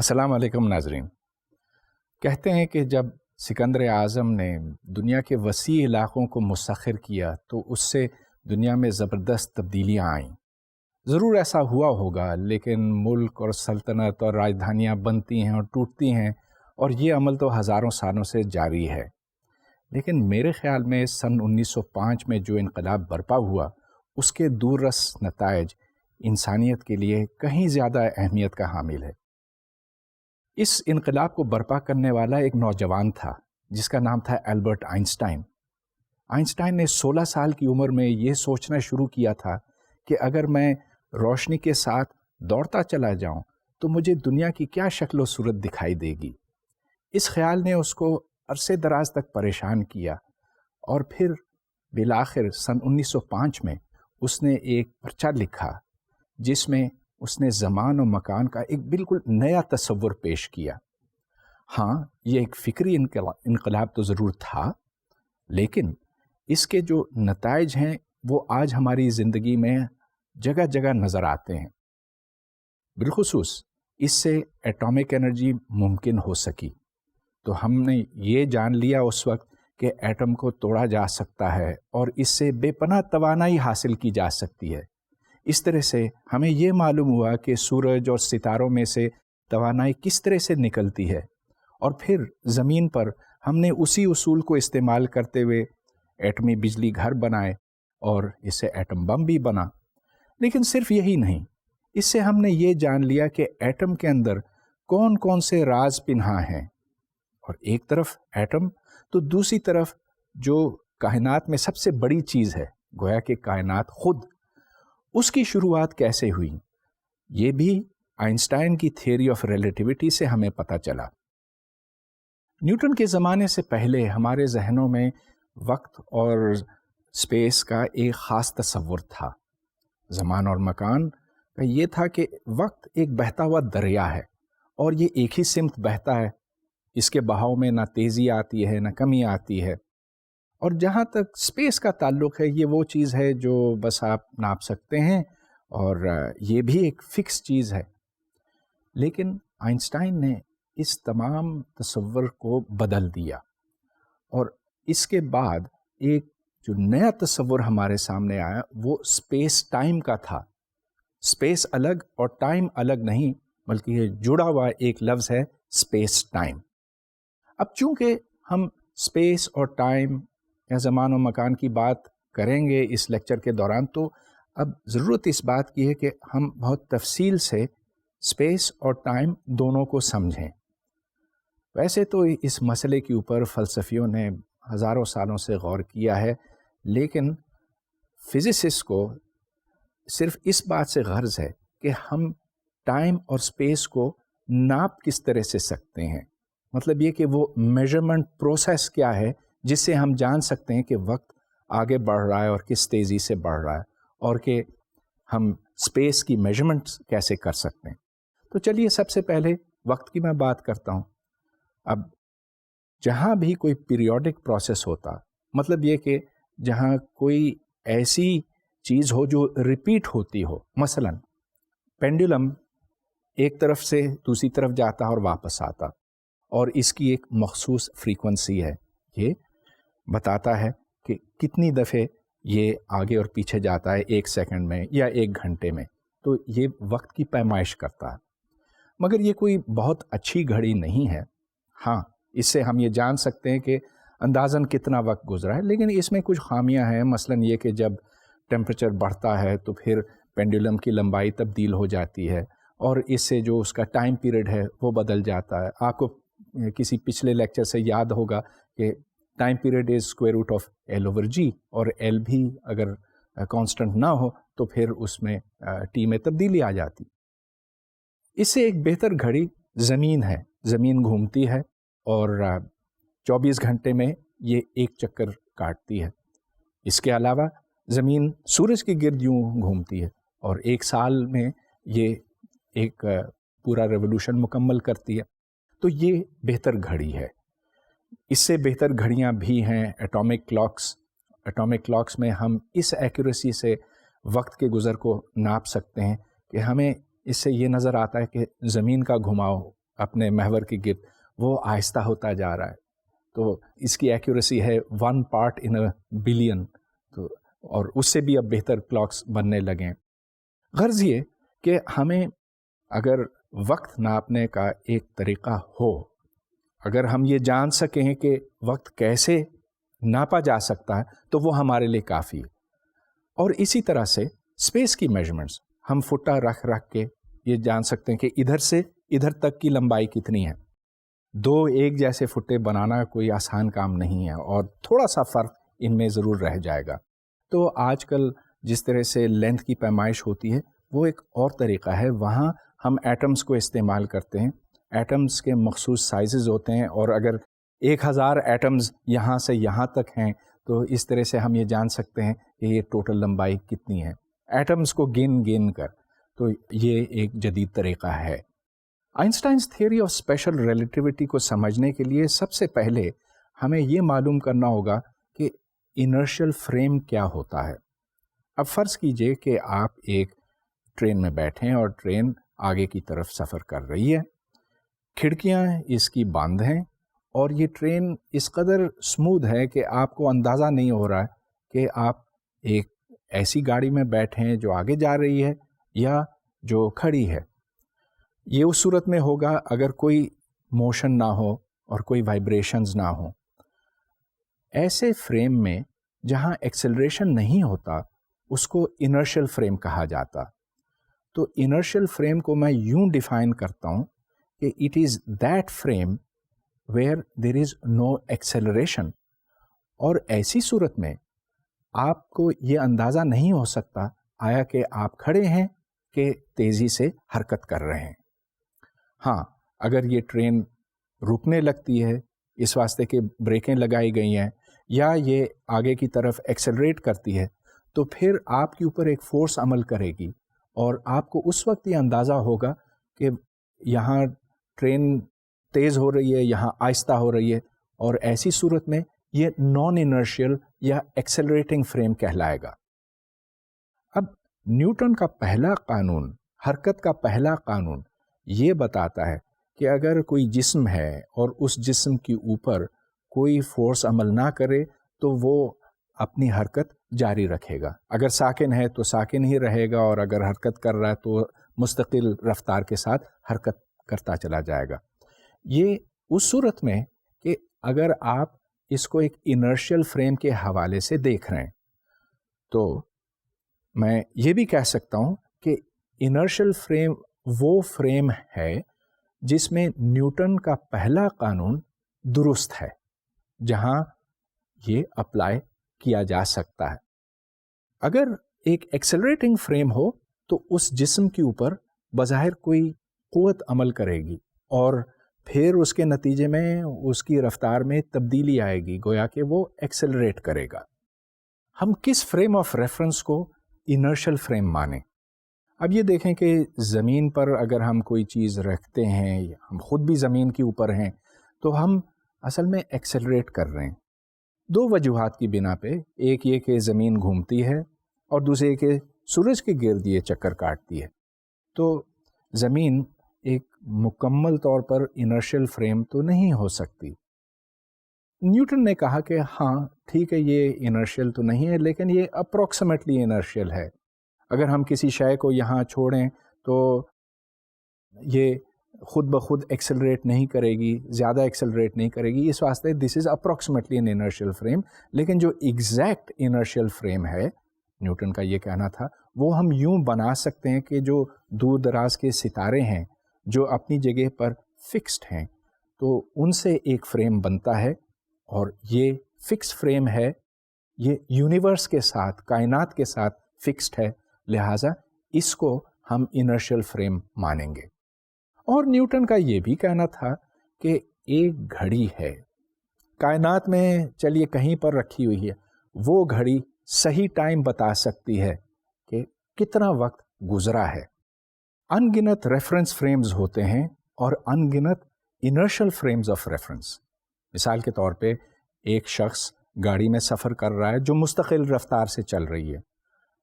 السلام علیکم ناظرین۔ کہتے ہیں کہ جب سکندر اعظم نے دنیا کے وسیع علاقوں کو مسخر کیا تو اس سے دنیا میں زبردست تبدیلیاں آئیں۔ ضرور ایسا ہوا ہوگا، لیکن ملک اور سلطنت اور راجدھانیاں بنتی ہیں اور ٹوٹتی ہیں، اور یہ عمل تو ہزاروں سالوں سے جاری ہے۔ لیکن میرے خیال میں سن 1905 میں جو انقلاب برپا ہوا، اس کے دور رس نتائج انسانیت کے لیے کہیں زیادہ اہمیت کا حامل ہے۔ اس انقلاب کو برپا کرنے والا ایک نوجوان تھا جس کا نام تھا البرٹ آئنسٹائن۔ آئنسٹائن نے 16 سال کی عمر میں یہ سوچنا شروع کیا تھا کہ اگر میں روشنی کے ساتھ دوڑتا چلا جاؤں تو مجھے دنیا کی کیا شکل و صورت دکھائی دے گی۔ اس خیال نے اس کو عرصے دراز تک پریشان کیا، اور پھر بالآخر سن 1905 میں اس نے ایک پرچہ لکھا جس میں اس نے زمان و مکان کا ایک بالکل نیا تصور پیش کیا۔ ہاں، یہ ایک فکری انقلاب تو ضرور تھا، لیکن اس کے جو نتائج ہیں وہ آج ہماری زندگی میں جگہ جگہ نظر آتے ہیں۔ بالخصوص اس سے ایٹامک انرجی ممکن ہو سکی، تو ہم نے یہ جان لیا اس وقت کہ ایٹم کو توڑا جا سکتا ہے اور اس سے بے پناہ توانائی حاصل کی جا سکتی ہے۔ اس طرح سے ہمیں یہ معلوم ہوا کہ سورج اور ستاروں میں سے توانائی کس طرح سے نکلتی ہے، اور پھر زمین پر ہم نے اسی اصول کو استعمال کرتے ہوئے ایٹمی بجلی گھر بنائے اور اس سے ایٹم بم بھی بنا۔ لیکن صرف یہی نہیں، اس سے ہم نے یہ جان لیا کہ ایٹم کے اندر کون کون سے راز پنہاں ہیں، اور ایک طرف ایٹم تو دوسری طرف جو کائنات میں سب سے بڑی چیز ہے، گویا کہ کائنات خود، اس کی شروعات کیسے ہوئی، یہ بھی آئنسٹائن کی تھیوری آف ریلیٹیوٹی سے ہمیں پتہ چلا۔ نیوٹن کے زمانے سے پہلے ہمارے ذہنوں میں وقت اور اسپیس کا ایک خاص تصور تھا۔ زمان اور مکان کا یہ تھا کہ وقت ایک بہتا ہوا دریا ہے، اور یہ ایک ہی سمت بہتا ہے، اس کے بہاؤ میں نہ تیزی آتی ہے نہ کمی آتی ہے۔ اور جہاں تک اسپیس کا تعلق ہے، یہ وہ چیز ہے جو بس آپ ناپ سکتے ہیں، اور یہ بھی ایک فکس چیز ہے۔ لیکن آئنسٹائن نے اس تمام تصور کو بدل دیا، اور اس کے بعد ایک جو نیا تصور ہمارے سامنے آیا وہ اسپیس ٹائم کا تھا۔ اسپیس الگ اور ٹائم الگ نہیں، بلکہ یہ جڑا ہوا ایک لفظ ہے، اسپیس ٹائم۔ اب چونکہ ہم اسپیس اور ٹائم یا زمان و مکان کی بات کریں گے اس لیکچر کے دوران، تو اب ضرورت اس بات کی ہے کہ ہم بہت تفصیل سے اسپیس اور ٹائم دونوں کو سمجھیں۔ ویسے تو اس مسئلے کے اوپر فلسفیوں نے ہزاروں سالوں سے غور کیا ہے، لیکن فزسسٹ کو صرف اس بات سے غرض ہے کہ ہم ٹائم اور اسپیس کو ناپ کس طرح سے سکتے ہیں، مطلب یہ کہ وہ میجرمنٹ پروسیس کیا ہے جس سے ہم جان سکتے ہیں کہ وقت آگے بڑھ رہا ہے اور کس تیزی سے بڑھ رہا ہے، اور کہ ہم اسپیس کی میجرمنٹس کیسے کر سکتے ہیں۔ تو چلیے سب سے پہلے وقت کی میں بات کرتا ہوں۔ اب جہاں بھی کوئی پیریوڈک پروسیس ہوتا، مطلب یہ کہ جہاں کوئی ایسی چیز ہو جو ریپیٹ ہوتی ہو، مثلا پینڈولم ایک طرف سے دوسری طرف جاتا اور واپس آتا، اور اس کی ایک مخصوص فریکوینسی ہے، یہ بتاتا ہے کہ کتنی دفعے یہ آگے اور پیچھے جاتا ہے ایک سیکنڈ میں یا ایک گھنٹے میں، تو یہ وقت کی پیمائش کرتا ہے۔ مگر یہ کوئی بہت اچھی گھڑی نہیں ہے۔ ہاں، اس سے ہم یہ جان سکتے ہیں کہ اندازاً کتنا وقت گزرا ہے، لیکن اس میں کچھ خامیاں ہیں، مثلا یہ کہ جب ٹیمپریچر بڑھتا ہے تو پھر پینڈولم کی لمبائی تبدیل ہو جاتی ہے، اور اس سے جو اس کا ٹائم پیریڈ ہے وہ بدل جاتا ہے۔ آپ کو کسی پچھلے لیکچر سے یاد ہوگا کہ time period is square root of L over G, اور ایل بھی اگر کانسٹنٹ نہ ہو تو پھر اس میں ٹی میں تبدیلی آ جاتی۔ اس سے ایک بہتر گھڑی زمین ہے، زمین گھومتی ہے اور 24 گھنٹے میں یہ ایک چکر کاٹتی ہے۔ اس کے علاوہ زمین سورج کے گرد یوں گھومتی ہے، اور ایک سال میں یہ ایک پورا ریولوشن مکمل کرتی ہے۔ تو یہ بہتر گھڑی ہے۔ اس سے بہتر گھڑیاں بھی ہیں ایٹامک کلاکس۔ ایٹامک کلاکس میں ہم اس ایکوریسی سے وقت کے گزر کو ناپ سکتے ہیں کہ ہمیں اس سے یہ نظر آتا ہے کہ زمین کا گھماؤ اپنے محور کے گرد وہ آہستہ ہوتا جا رہا ہے. تو اس کی ایکیوریسی ہے 1 پارٹ ان بلین، تو اور اس سے بھی اب بہتر کلاکس بننے لگیں. غرض یہ کہ ہمیں اگر وقت ناپنے کا ایک طریقہ ہو، اگر ہم یہ جان سکیں کہ وقت کیسے ناپا جا سکتا ہے تو وہ ہمارے لیے کافی ہے. اور اسی طرح سے اسپیس کی میجرمنٹس ہم فٹا رکھ کے یہ جان سکتے ہیں کہ ادھر سے ادھر تک کی لمبائی کتنی ہے. 2 ایک جیسے فٹے بنانا کوئی آسان کام نہیں ہے، اور تھوڑا سا فرق ان میں ضرور رہ جائے گا. تو آج کل جس طرح سے لینتھ کی پیمائش ہوتی ہے وہ ایک اور طریقہ ہے. وہاں ہم ایٹمز کو استعمال کرتے ہیں. ایٹمز کے مخصوص سائزز ہوتے ہیں، اور اگر 1000 ایٹمز یہاں سے یہاں تک ہیں تو اس طرح سے ہم یہ جان سکتے ہیں کہ یہ ٹوٹل لمبائی کتنی ہے ایٹمز کو گن کر. تو یہ ایک جدید طریقہ ہے. آئنسٹائنز تھیوری آف اسپیشل ریلیٹیوٹی کو سمجھنے کے لیے سب سے پہلے ہمیں یہ معلوم کرنا ہوگا کہ انرشل فریم کیا ہوتا ہے. اب فرض کیجئے کہ آپ ایک ٹرین میں بیٹھے ہیں اور ٹرین آگے کی طرف سفر کر رہی ہے. کھڑکیاں اس کی بند ہیں اور یہ ٹرین اس قدر اسموتھ ہے کہ آپ کو اندازہ نہیں ہو رہا ہے کہ آپ ایک ایسی گاڑی میں بیٹھے ہیں جو آگے جا رہی ہے یا جو کھڑی ہے. یہ اس صورت میں ہوگا اگر کوئی موشن نہ ہو اور کوئی وائبریشنز نہ ہوں. ایسے فریم میں جہاں ایکسلریشن نہیں ہوتا اس کو انرشل فریم کہا جاتا. تو انرشل فریم کو میں یوں ڈیفائن کرتا ہوں کہ it is that frame where there is no acceleration. اور ایسی صورت میں آپ کو یہ اندازہ نہیں ہو سکتا آیا کہ آپ کھڑے ہیں کہ تیزی سے حرکت کر رہے ہیں. ہاں، اگر یہ ٹرین رکنے لگتی ہے اس واسطے کہ بریکیں لگائی گئی ہیں یا یہ آگے کی طرف ایکسلریٹ کرتی ہے تو پھر آپ کے اوپر ایک فورس عمل کرے گی اور آپ کو اس وقت یہ اندازہ ہوگا کہ یہاں ٹرین تیز ہو رہی ہے، یہاں آہستہ ہو رہی ہے. اور ایسی صورت میں یہ نان انرشیل یا ایکسلریٹنگ فریم کہلائے گا. اب نیوٹن کا پہلا قانون، حرکت کا پہلا قانون یہ بتاتا ہے کہ اگر کوئی جسم ہے اور اس جسم کے اوپر کوئی فورس عمل نہ کرے تو وہ اپنی حرکت جاری رکھے گا. اگر ساکن ہے تو ساکن ہی رہے گا، اور اگر حرکت کر رہا ہے تو مستقل رفتار کے ساتھ حرکت کرتا چلا جائے گا. یہ اس صورت میں کہ اگر آپ اس کو ایک انرشل فریم کے حوالے سے دیکھ رہے ہیں تو میں یہ بھی کہہ سکتا ہوں کہ انرشل فریم وہ فریم ہے جس میں نیوٹن کا پہلا قانون درست ہے، جہاں یہ اپلائی کیا جا سکتا ہے. اگر ایک ایکسلریٹنگ فریم ہو تو اس جسم کے اوپر بظاہر کوئی قوت عمل کرے گی اور پھر اس کے نتیجے میں اس کی رفتار میں تبدیلی آئے گی، گویا کہ وہ ایکسلریٹ کرے گا. ہم کس فریم آف ریفرنس کو انرشل فریم مانیں؟ اب یہ دیکھیں کہ زمین پر اگر ہم کوئی چیز رکھتے ہیں، ہم خود بھی زمین کے اوپر ہیں، تو ہم اصل میں ایکسلریٹ کر رہے ہیں 2 وجوہات کی بنا پہ. ایک یہ کہ زمین گھومتی ہے اور دوسرے کہ سورج کے گرد یہ چکر کاٹتی ہے. تو زمین ایک مکمل طور پر انرشل فریم تو نہیں ہو سکتی. نیوٹن نے کہا کہ ہاں ٹھیک ہے، یہ انرشل تو نہیں ہے لیکن یہ اپروکسیمیٹلی انرشل ہے. اگر ہم کسی شے کو یہاں چھوڑیں تو یہ خود بخود ایکسلریٹ نہیں کرے گی، زیادہ ایکسلریٹ نہیں کرے گی. اس واسطے this is approximately an inertial frame. لیکن جو ایگزیکٹ انرشیل فریم ہے، نیوٹن کا یہ کہنا تھا، وہ ہم یوں بنا سکتے ہیں کہ جو دور دراز کے ستارے ہیں جو اپنی جگہ پر فکسڈ ہیں تو ان سے ایک فریم بنتا ہے، اور یہ فکس فریم ہے، یہ یونیورس کے ساتھ، کائنات کے ساتھ فکسڈ ہے، لہٰذا اس کو ہم انرشیل فریم مانیں گے. اور نیوٹن کا یہ بھی کہنا تھا کہ ایک گھڑی ہے کائنات میں، چلیے کہیں پر رکھی ہوئی ہے، وہ گھڑی صحیح ٹائم بتا سکتی ہے کہ کتنا وقت گزرا ہے. ان گنت ریفرنس فریمز ہوتے ہیں اور ان گنت انرشل فریمز آف ریفرنس. مثال کے طور پہ ایک شخص گاڑی میں سفر کر رہا ہے جو مستقل رفتار سے چل رہی ہے،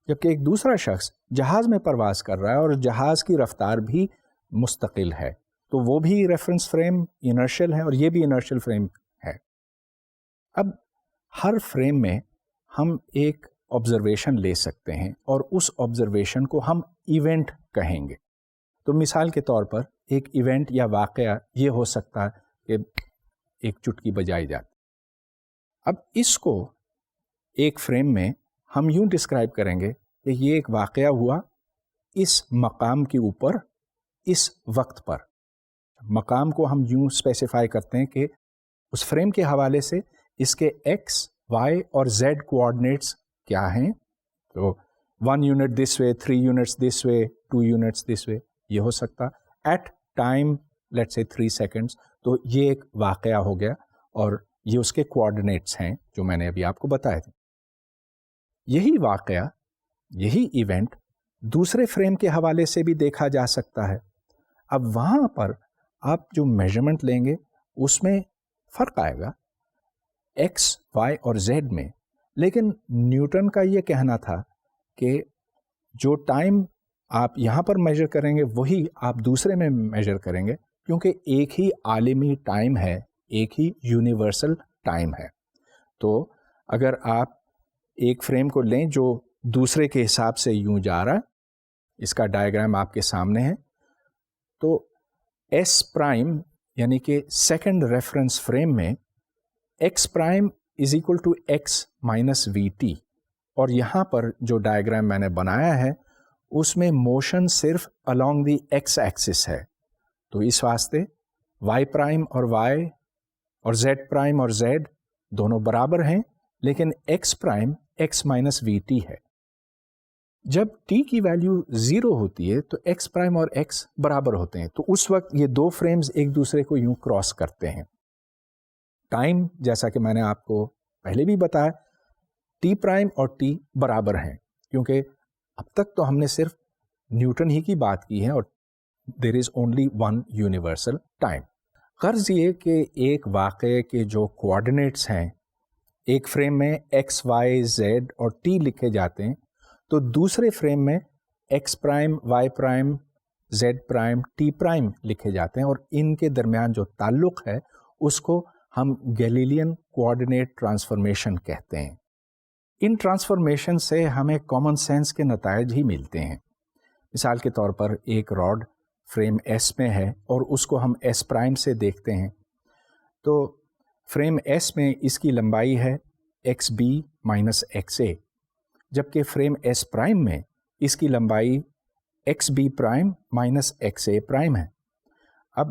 جبکہ ایک دوسرا شخص جہاز میں پرواز کر رہا ہے اور جہاز کی رفتار بھی مستقل ہے. تو وہ بھی ریفرنس فریم انرشل ہے اور یہ بھی انرشل فریم ہے. اب ہر فریم میں ہم ایک آبزرویشن لے سکتے ہیں اور اس آبزرویشن کو ہم ایونٹ کہیں گے. تو مثال کے طور پر ایک ایونٹ یا واقعہ یہ ہو سکتا ہے کہ ایک چٹکی بجائی جاتی. اب اس کو ایک فریم میں ہم یوں ڈسکرائب کریں گے کہ یہ ایک واقعہ ہوا اس مقام کے اوپر اس وقت پر. مقام کو ہم یوں اسپیسیفائی کرتے ہیں کہ اس فریم کے حوالے سے اس کے ایکس وائی اور زیڈ کوآرڈینیٹس کیا ہیں. تو 1 یونٹ دس وے، 3 یونٹس دس وے، 2 یونٹس دس وے، یہ ہو سکتا at time let's say 3 seconds. تو یہ ایک واقعہ ہو گیا اور یہ اس کے کوآرڈینیٹس ہیں جو میں نے ابھی آپ کو بتائے تھے. یہی واقعہ، یہی ایونٹ دوسرے فریم کے حوالے سے بھی دیکھا جا سکتا ہے. اب وہاں پر آپ جو میجرمنٹ لیں گے اس میں فرق آئے گا ایکس، وائی اور زیڈ میں. لیکن نیوٹن کا یہ کہنا تھا کہ جو ٹائم آپ یہاں پر میجر کریں گے وہی آپ دوسرے میں میجر کریں گے، کیونکہ ایک ہی عالمی ٹائم ہے، ایک ہی یونیورسل ٹائم ہے. تو اگر آپ ایک فریم کو لیں جو دوسرے کے حساب سے یوں جا رہا ہے، اس کا ڈائیگرام آپ کے سامنے ہے، تو ایس پرائم یعنی کہ سیکنڈ ریفرنس فریم میں X prime is equal to X minus V T. اور یہاں پر جو ڈائیگرام میں نے بنایا ہے اس میں موشن صرف along دی ایکس ایکسس ہے. تو اس واسطے وائی پرائم اور وائی اور زیڈ پرائم اور زیڈ دونوں برابر ہیں، لیکن ex prime x minus V T ہے. جب ٹی کی ویلیو 0 ہوتی ہے تو ایکس پرائم اور ایکس برابر ہوتے ہیں. تو اس وقت یہ دو فریمز ایک دوسرے کو یوں کراس کرتے ہیں. ٹائم جیسا کہ میں نے آپ کو پہلے بھی بتایا ٹی پرائم اور ٹی برابر ہیں، کیونکہ اب تک تو ہم نے صرف نیوٹن ہی کی بات کی ہے اور there is only one universal time. غرض یہ کہ ایک واقعے کے جو کوآرڈینیٹس ہیں ایک فریم میں ایکس، وائی، زیڈ اور ٹی لکھے جاتے ہیں، تو دوسرے فریم میں X prime, Y prime, Z prime, T prime لکھے جاتے ہیں. اور ان کے درمیان جو تعلق ہے اس کو ہم گیلیلین کوآرڈینیٹ ٹرانسفارمیشن کہتے ہیں. ان ٹرانسفارمیشن سے ہمیں کامن سینس کے نتائج ہی ملتے ہیں. مثال کے طور پر ایک راڈ فریم ایس میں ہے اور اس کو ہم ایس پرائم سے دیکھتے ہیں، تو فریم ایس میں اس کی لمبائی ہے X B minus X A, جبکہ فریم ایس پرائم میں اس کی لمبائی X B prime minus X A prime ہے. اب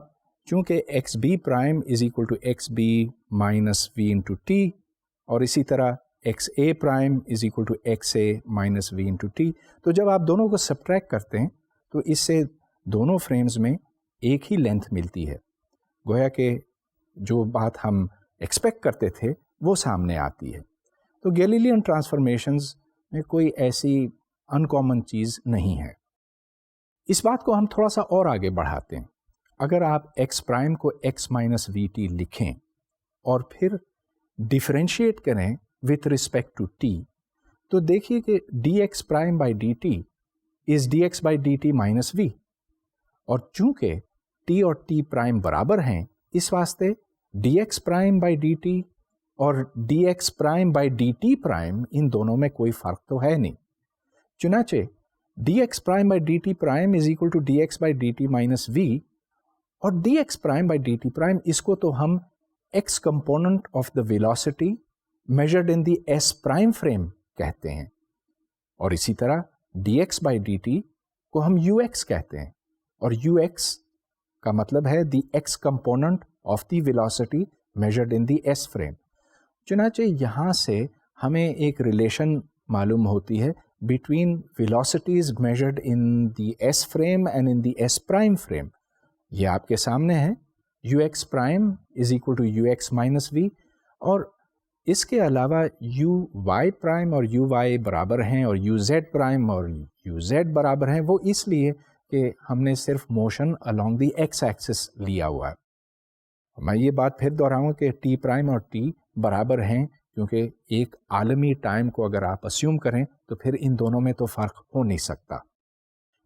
چونکہ X B prime is equal to X B minus V into T اور اسی طرح X A prime is equal to X A minus V into T, تو جب آپ دونوں کو سبٹریکٹ کرتے ہیں تو اس سے دونوں فریمز میں ایک ہی لینتھ ملتی ہے. گویا کہ جو بات ہم ایکسپیکٹ کرتے تھے وہ سامنے آتی ہے. تو گیلیلین ٹرانسفارمیشنز میں کوئی ایسی انکامن چیز نہیں ہے. اس بات کو ہم تھوڑا سا اور آگے بڑھاتے ہیں. اگر آپ ایکس پرائم کو ایکس مائنس وی ٹی لکھیں اور پھر ڈیفرینشیٹ کریں وتھ رسپیکٹ ٹو ٹی، تو دیکھیے کہ D X prime by D T is D X by D T minus V. اور چونکہ ٹی اور ٹی پرائم برابر ہیں اس واسطے D X prime by D T اور D X prime by D T prime ان دونوں میں کوئی فرق تو ہے نہیں. چنانچہ D X prime by D T prime is equal to D X by D T minus V, اور D X prime by D T prime اس کو تو ہم X component of the velocity measured in the S prime frame کہتے ہیں. اور اسی طرح D X by D T کو ہم یو ایکس کہتے ہیں، اور یو ایکس کا مطلب ہے the X component of the velocity measured in the S frame. چنانچہ یہاں سے ہمیں ایک ریلیشن معلوم ہوتی ہے between velocities measured in the S frame and in the S prime frame. یہ آپ کے سامنے ہے، U X prime is equal to U X minus V. اور اس کے علاوہ یو وائی پرائم اور یو وائی برابر ہیں اور یو زیڈ پرائم اور یو زیڈ برابر ہیں. وہ اس لیے کہ ہم نے صرف موشن along دی ایکس ایکسس لیا ہوا ہے. میں یہ بات پھر دہراؤں کہ ٹی پرائم اور ٹی برابر ہیں کیونکہ ایک عالمی ٹائم کو اگر آپ اسیوم کریں تو پھر ان دونوں میں تو فرق ہو نہیں سکتا.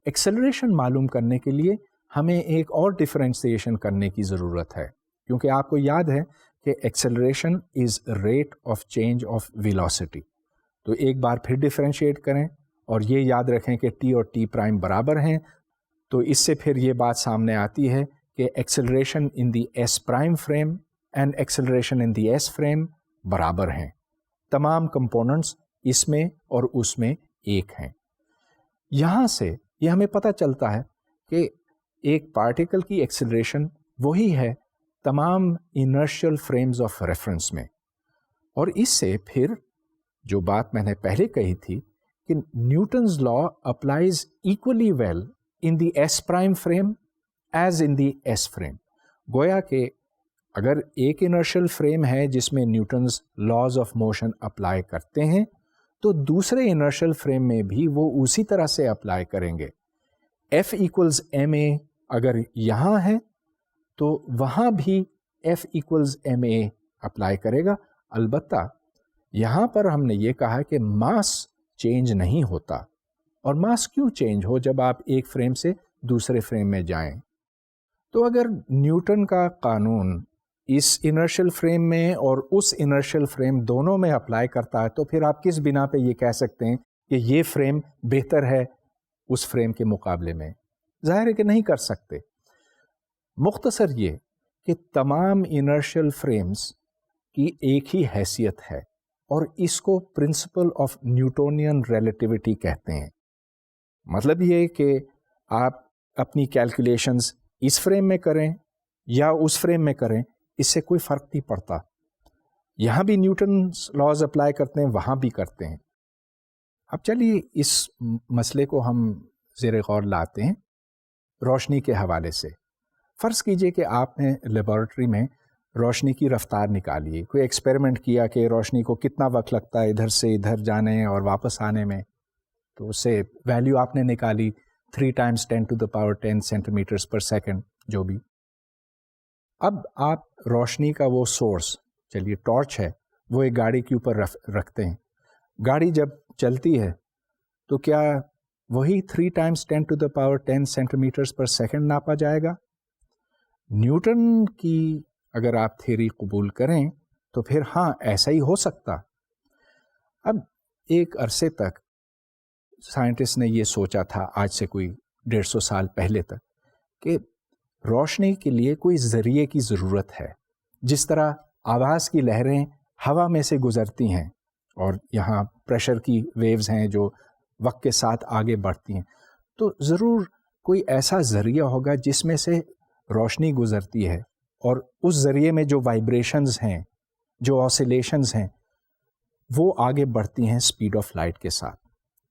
ایکسلریشن معلوم کرنے کے لیے ہمیں ایک اور ڈفرینسیشن کرنے کی ضرورت ہے، کیونکہ آپ کو یاد ہے کہ acceleration is rate of change of velocity. تو ایک بار پھر ڈفرینشیٹ کریں اور یہ یاد رکھیں کہ ٹی اور ٹی پرائم برابر ہیں. تو اس سے پھر یہ بات سامنے آتی ہے کہ acceleration in the S prime frame and acceleration in the S frame برابر ہیں. تمام کمپوننٹس اس میں اور اس میں ایک ہیں. یہاں سے یہ ہمیں پتہ چلتا ہے کہ ایک پارٹیکل کی ایکسلریشن وہی ہے تمام انرشیل فریمز آف ریفرنس میں. اور اس سے پھر جو بات میں نے پہلے کہی تھی کہ Newton's law applies equally well in the S prime frame as in the S frame. گویا کہ اگر ایک انرشیل فریم ہے جس میں Newton's laws of motion apply کرتے ہیں تو دوسرے انرشیل فریم میں بھی وہ اسی طرح سے اپلائی کریں گے. ایف ایکولز ایم اے اگر یہاں ہے تو وہاں بھی ایف ایکولز ایم اے اپلائی کرے گا. البتہ یہاں پر ہم نے یہ کہا کہ ماس چینج نہیں ہوتا. اور ماس کیوں چینج ہو جب آپ ایک فریم سے دوسرے فریم میں جائیں؟ تو اگر نیوٹن کا قانون اس انرشیل فریم میں اور اس انرشیل فریم دونوں میں اپلائی کرتا ہے تو پھر آپ کس بنا پہ یہ کہہ سکتے ہیں کہ یہ فریم بہتر ہے اس فریم کے مقابلے میں؟ ظاہر ہے کہ نہیں کر سکتے. مختصر یہ کہ تمام انرشیل فریمز کی ایک ہی حیثیت ہے اور اس کو پرنسپل آف نیوٹونین ریلیٹیوٹی کہتے ہیں. مطلب یہ کہ آپ اپنی کیلکولیشنز اس فریم میں کریں یا اس فریم میں کریں، اس سے کوئی فرق نہیں پڑتا. یہاں بھی نیوٹنز لاز اپلائی کرتے ہیں، وہاں بھی کرتے ہیں. اب چلیے اس مسئلے کو ہم زیر غور لاتے ہیں روشنی کے حوالے سے. فرض کیجئے کہ آپ نے لیبارٹری میں روشنی کی رفتار نکالی، کوئی ایکسپیریمنٹ کیا کہ روشنی کو کتنا وقت لگتا ہے ادھر سے ادھر جانے اور واپس آنے میں. تو اس سے ویلیو آپ نے نکالی 3 × 10⁻10 سینٹی میٹرز پر سیکنڈ جو بھی. اب آپ روشنی کا وہ سورس، چلیے ٹارچ ہے، وہ ایک گاڑی کے اوپر رکھتے ہیں. گاڑی جب چلتی ہے تو کیا وہی 3 × 10⁻10 سینٹی میٹرز پر سیکنڈ ناپا جائے گا؟ نیوٹن کی اگر آپ تھیوری قبول کریں تو پھر ہاں ایسا ہی ہو سکتا. اب ایک عرصے تک سائنٹسٹ نے یہ سوچا تھا، آج سے کوئی 150 سال پہلے تک، کہ روشنی کے لیے کوئی ذریعے کی ضرورت ہے. جس طرح آواز کی لہریں ہوا میں سے گزرتی ہیں اور یہاں پریشر کی ویوز ہیں جو وقت کے ساتھ آگے بڑھتی ہیں، تو ضرور کوئی ایسا ذریعہ ہوگا جس میں سے روشنی گزرتی ہے اور اس ذریعے میں جو وائبریشنز ہیں، جو آسیلیشنز ہیں، وہ آگے بڑھتی ہیں سپیڈ آف لائٹ کے ساتھ.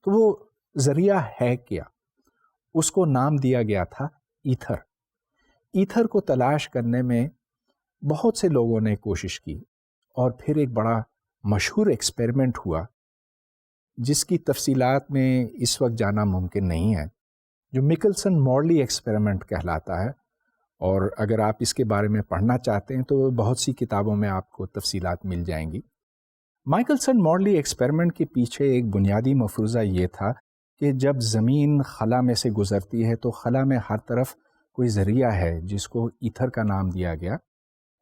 تو وہ ذریعہ ہے کیا؟ اس کو نام دیا گیا تھا ایتھر. ایتھر کو تلاش کرنے میں بہت سے لوگوں نے کوشش کی اور پھر ایک بڑا مشہور ایکسپیریمنٹ ہوا جس کی تفصیلات میں اس وقت جانا ممکن نہیں ہے، جو مکلسن مورلی ایکسپیریمنٹ کہلاتا ہے. اور اگر آپ اس کے بارے میں پڑھنا چاہتے ہیں تو بہت سی کتابوں میں آپ کو تفصیلات مل جائیں گی. مائیکلسن مورلی ایکسپیریمنٹ کے پیچھے ایک بنیادی مفروضہ یہ تھا کہ جب زمین خلا میں سے گزرتی ہے تو خلا میں ہر طرف کوئی ذریعہ ہے جس کو ایتھر کا نام دیا گیا،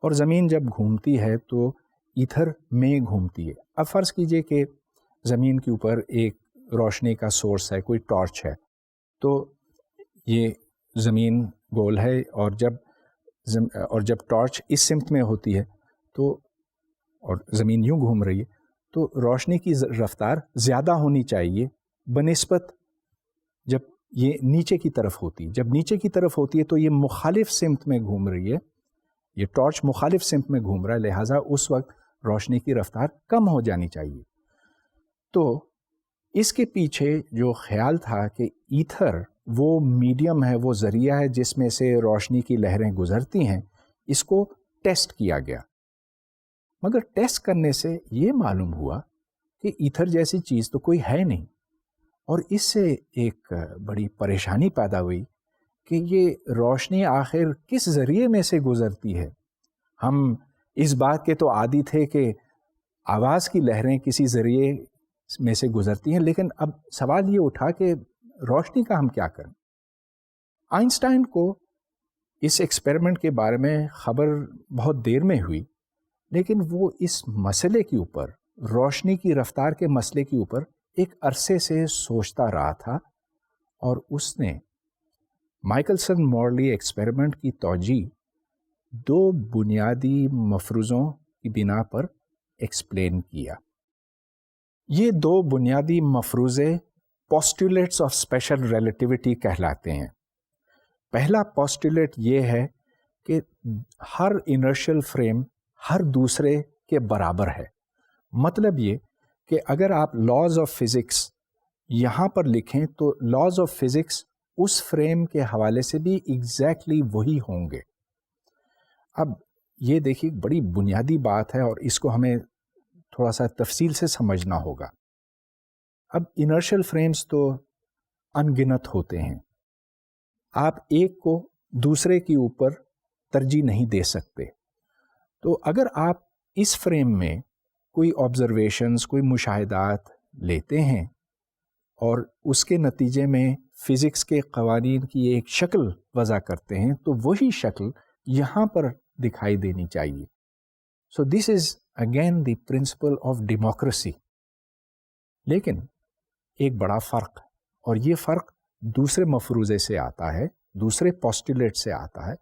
اور زمین جب گھومتی ہے تو ایتھر میں گھومتی ہے. اب فرض کیجئے کہ زمین کے اوپر ایک روشنی کا سورس ہے، کوئی ٹارچ ہے، تو یہ زمین گول ہے اور جب ٹارچ اس سمت میں ہوتی ہے تو اور زمین یوں گھوم رہی ہے تو روشنی کی رفتار زیادہ ہونی چاہیے بنسبت جب یہ نیچے کی طرف ہوتی ہے. جب نیچے کی طرف ہوتی ہے تو یہ مخالف سمت میں گھوم رہی ہے، یہ ٹارچ مخالف سمت میں گھوم رہا ہے، لہٰذا اس وقت روشنی کی رفتار کم ہو جانی چاہیے. تو اس کے پیچھے جو خیال تھا کہ ایتھر وہ میڈیم ہے، وہ ذریعہ ہے جس میں سے روشنی کی لہریں گزرتی ہیں، اس کو ٹیسٹ کیا گیا. مگر ٹیسٹ کرنے سے یہ معلوم ہوا کہ ایتھر جیسی چیز تو کوئی ہے نہیں، اور اس سے ایک بڑی پریشانی پیدا ہوئی کہ یہ روشنی آخر کس ذریعے میں سے گزرتی ہے. ہم اس بات کے تو عادی تھے کہ آواز کی لہریں کسی ذریعے میں سے گزرتی ہیں، لیکن اب سوال یہ اٹھا کہ روشنی کا ہم کیا کریں؟ آئنسٹائن کو اس ایکسپیریمنٹ کے بارے میں خبر بہت دیر میں ہوئی، لیکن وہ اس مسئلے کے اوپر، روشنی کی رفتار کے مسئلے کے اوپر ایک عرصے سے سوچتا رہا تھا، اور اس نے مائیکلسن مورلی ایکسپیریمنٹ کی توجیہ 2 بنیادی مفروضوں کی بنا پر ایکسپلین کیا۔ یہ 2 بنیادی مفروضے پوسٹولیٹس آف اسپیشل ریلیٹیوٹی کہلاتے ہیں۔ پہلا پوسٹولیٹ یہ ہے کہ ہر انرشیل فریم ہر دوسرے کے برابر ہے۔ مطلب یہ کہ اگر آپ لاز آف فزکس یہاں پر لکھیں تو لاز آف فزکس اس فریم کے حوالے سے بھی ایگزیکٹلی وہی ہوں گے۔ اب یہ دیکھیے بڑی بنیادی بات ہے، اور اس کو ہمیں تھوڑا سا تفصیل سے سمجھنا ہوگا۔ اب انرشیل فریمز تو انگنت ہوتے ہیں، آپ ایک کو دوسرے کے اوپر ترجیح نہیں دے سکتے۔ تو اگر آپ اس فریم میں کوئی آبزرویشنز، کوئی مشاہدات لیتے ہیں اور اس کے نتیجے میں فزکس کے قوانین کی ایک شکل وضع کرتے ہیں، تو وہی شکل یہاں پر دکھائی دینی چاہیے۔ So this is again the principle of democracy. لیکن ایک بڑا فرق، اور یہ فرق دوسرے مفروضے سے آتا ہے، دوسرے پوسٹولیٹ سے آتا ہے،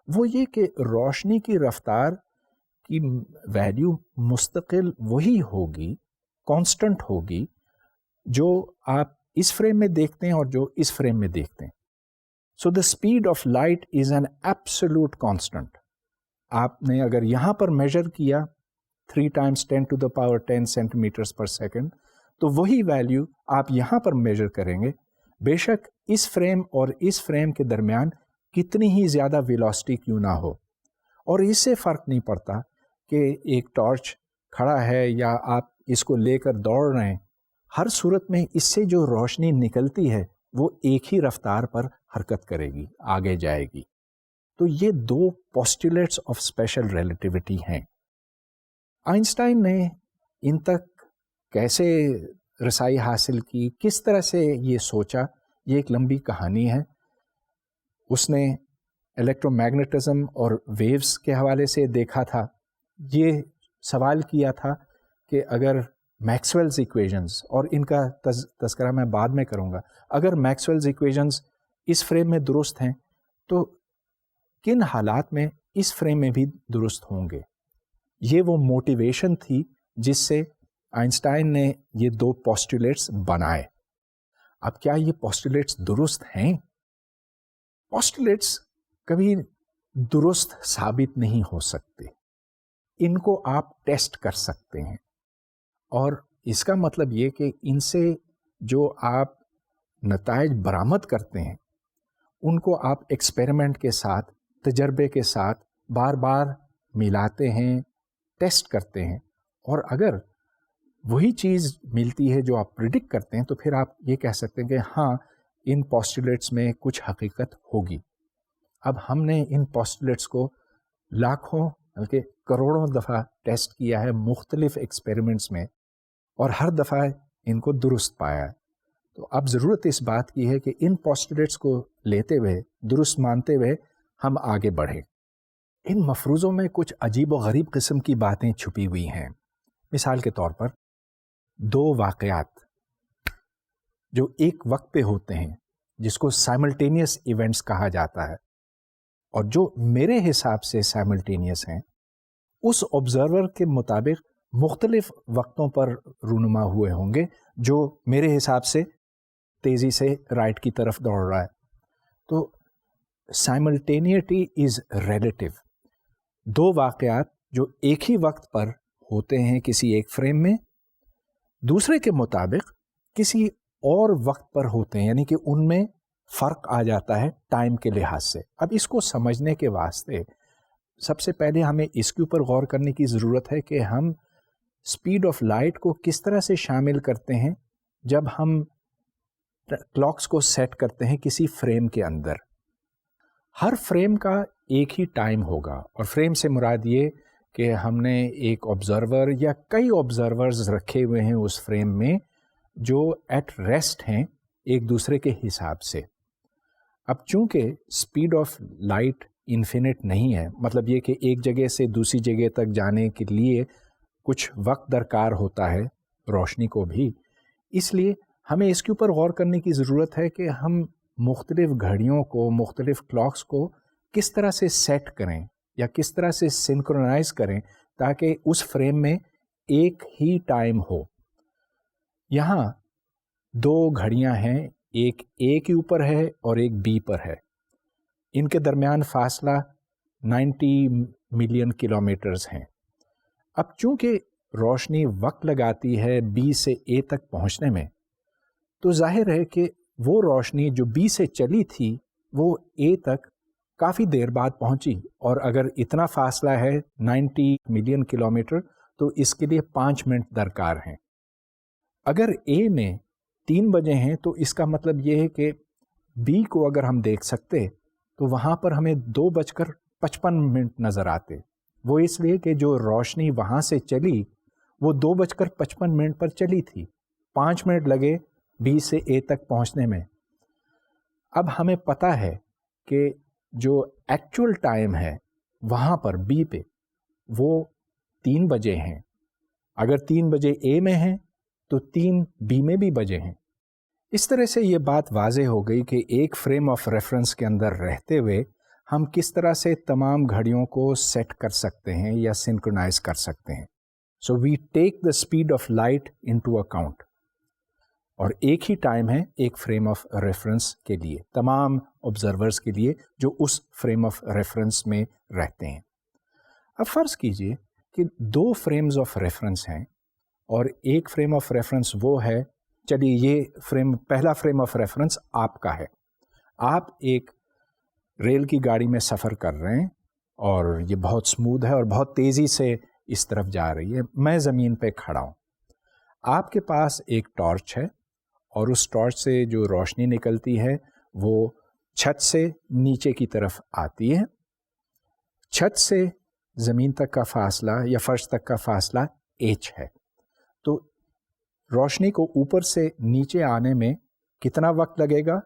وہ یہ کہ روشنی کی رفتار کی ویلیو مستقل وہی ہوگی، کانسٹنٹ ہوگی، جو آپ اس فریم میں دیکھتے ہیں اور جو اس فریم میں دیکھتے ہیں۔ So the speed of light is an absolute constant. آپ نے اگر یہاں پر میجر کیا 3 × 10⁻10 سینٹی میٹرز پر سیکنڈ، تو وہی ویلیو آپ یہاں پر میجر کریں گے، بے شک اس فریم اور اس فریم کے درمیان کتنی ہی زیادہ ویلوسٹی کیوں نہ ہو۔ اور اس سے فرق نہیں پڑتا کہ ایک ٹارچ کھڑا ہے یا آپ اس کو لے کر دوڑ رہے ہیں، ہر صورت میں اس سے جو روشنی نکلتی ہے وہ ایک ہی رفتار پر حرکت کرے گی، آگے جائے گی۔ تو یہ 2 پوسٹولیٹس آف اسپیشل ریلیٹیوٹی ہیں۔ آئنسٹائن نے ان تک کیسے رسائی حاصل کی، کس طرح سے یہ سوچا، یہ ایک لمبی کہانی ہے۔ اس نے الیکٹرو میگنیٹزم اور ویوز کے حوالے سے دیکھا تھا، یہ سوال کیا تھا کہ اگر میکسویلز ایکویشنز، اور ان کا تذکرہ میں بعد میں کروں گا، اگر میکسویلز ایکویشنز اس فریم میں درست ہیں تو کن حالات میں اس فریم میں بھی درست ہوں گے۔ یہ وہ موٹیویشن تھی جس سے آئنسٹائن نے یہ 2 پوسٹولیٹس بنائے۔ اب کیا یہ پوسٹولیٹس درست ہیں؟ پوسٹولیٹس کبھی درست ثابت نہیں ہو سکتے، ان کو آپ ٹیسٹ کر سکتے ہیں، اور اس کا مطلب یہ کہ ان سے جو آپ نتائج برآمد کرتے ہیں ان کو آپ ایکسپیریمنٹ کے ساتھ، تجربے کے ساتھ بار بار ملاتے ہیں، ٹیسٹ کرتے ہیں، اور اگر وہی چیز ملتی ہے جو آپ پریڈکٹ کرتے ہیں تو پھر آپ یہ کہہ سکتے ہیں کہ ہاں ان پوسٹولیٹس میں کچھ حقیقت ہوگی۔ اب ہم نے ان پوسٹولیٹس کو لاکھوں بلکہ کروڑوں دفعہ ٹیسٹ کیا ہے مختلف ایکسپیریمنٹس میں، اور ہر دفعہ ان کو درست پایا ہے۔ تو اب ضرورت اس بات کی ہے کہ ان پوسٹولیٹس کو لیتے ہوئے، درست مانتے ہوئے ہم آگے بڑھیں۔ ان مفروضوں میں کچھ عجیب و غریب قسم کی باتیں چھپی ہوئی ہیں۔ مثال کے طور پر 2 واقعات جو ایک وقت پہ ہوتے ہیں، جس کو سائملٹینیس ایونٹس کہا جاتا ہے، اور جو میرے حساب سے سائملٹینیس ہیں، اس آبزرور کے مطابق مختلف وقتوں پر رونما ہوئے ہوں گے، جو میرے حساب سے تیزی سے رائٹ کی طرف دوڑ رہا ہے۔ تو سائملٹینیٹی از ریلیٹو۔ 2 واقعات جو ایک ہی وقت پر ہوتے ہیں کسی ایک فریم میں، دوسرے کے مطابق کسی اور وقت پر ہوتے ہیں، یعنی کہ ان میں فرق آ جاتا ہے ٹائم کے لحاظ سے۔ اب اس کو سمجھنے کے واسطے سب سے پہلے ہمیں اس کے اوپر غور کرنے کی ضرورت ہے کہ ہم اسپیڈ آف لائٹ کو کس طرح سے شامل کرتے ہیں جب ہم کلاکس کو سیٹ کرتے ہیں کسی فریم کے اندر۔ ہر فریم کا ایک ہی ٹائم ہوگا، اور فریم سے مراد یہ کہ ہم نے ایک آبزرور یا کئی آبزرورز رکھے ہوئے ہیں اس فریم میں جو ایٹ ریسٹ ہیں ایک دوسرے کے حساب سے۔ اب چونکہ اسپیڈ آف لائٹ انفینٹ نہیں ہے، مطلب یہ کہ ایک جگہ سے دوسری جگہ تک جانے کے لیے کچھ وقت درکار ہوتا ہے روشنی کو بھی. اس لیے ہمیں اس کے اوپر غور کرنے کی ضرورت ہے کہ ہم مختلف گھڑیوں کو، مختلف کلاکس کو کس طرح سے سیٹ کریں یا کس طرح سے سنکرونائز کریں تاکہ اس فریم میں ایک ہی ٹائم ہو. یہاں دو گھڑیاں ہیں، ایک اے کے اوپر ہے اور ایک بی پر ہے. ان کے درمیان فاصلہ 90 ملین کلومیٹرز ہیں. اب چونکہ روشنی وقت لگاتی ہے بی سے اے تک پہنچنے میں، تو ظاہر ہے کہ وہ روشنی جو بی سے چلی تھی وہ اے تک کافی دیر بعد پہنچی، اور اگر اتنا فاصلہ ہے 90 ملین کلومیٹر تو اس کے لیے 5 منٹ درکار ہیں. اگر اے میں 3 بجے ہیں تو اس کا مطلب یہ ہے کہ بی کو اگر ہم دیکھ سکتے تو وہاں پر ہمیں 2:55 نظر آتے. وہ اس لیے کہ جو روشنی وہاں سے چلی وہ 2:55 پر چلی تھی. 5 منٹ لگے بی سے اے تک پہنچنے میں. اب ہمیں پتہ ہے کہ جو ایکچول ٹائم ہے وہاں پر بی پہ وہ 3 بجے ہیں. اگر 3 بجے اے میں ہیں تو 3 بی میں بھی بجے ہیں. اس طرح سے یہ بات واضح ہو گئی کہ ایک فریم آف ریفرنس کے اندر رہتے ہوئے ہم کس طرح سے تمام گھڑیوں کو سیٹ کر سکتے ہیں یا سنکرونائز کر سکتے ہیں. So we take the speed of light into account, اور ایک ہی ٹائم ہے ایک فریم آف ریفرنس کے لیے، تمام آبزرورز کے لیے جو اس فریم آف ریفرنس میں رہتے ہیں. اب فرض کیجئے کہ 2 فریمز آف ریفرنس ہیں، اور ایک فریم آف ریفرنس وہ ہے، چلیے یہ پہلا فریم آف ریفرنس آپ کا ہے. آپ ایک ریل کی گاڑی میں سفر کر رہے ہیں اور یہ بہت سموتھ ہے اور بہت تیزی سے اس طرف جا رہی ہے. میں زمین پہ کھڑا ہوں. آپ کے پاس ایک ٹارچ ہے اور اس ٹارچ سے جو روشنی نکلتی ہے وہ چھت سے نیچے کی طرف آتی ہے. چھت سے زمین تک کا فاصلہ یا فرش تک کا فاصلہ ایچ ہے. تو روشنی کو اوپر سے نیچے آنے میں کتنا وقت لگے گا؟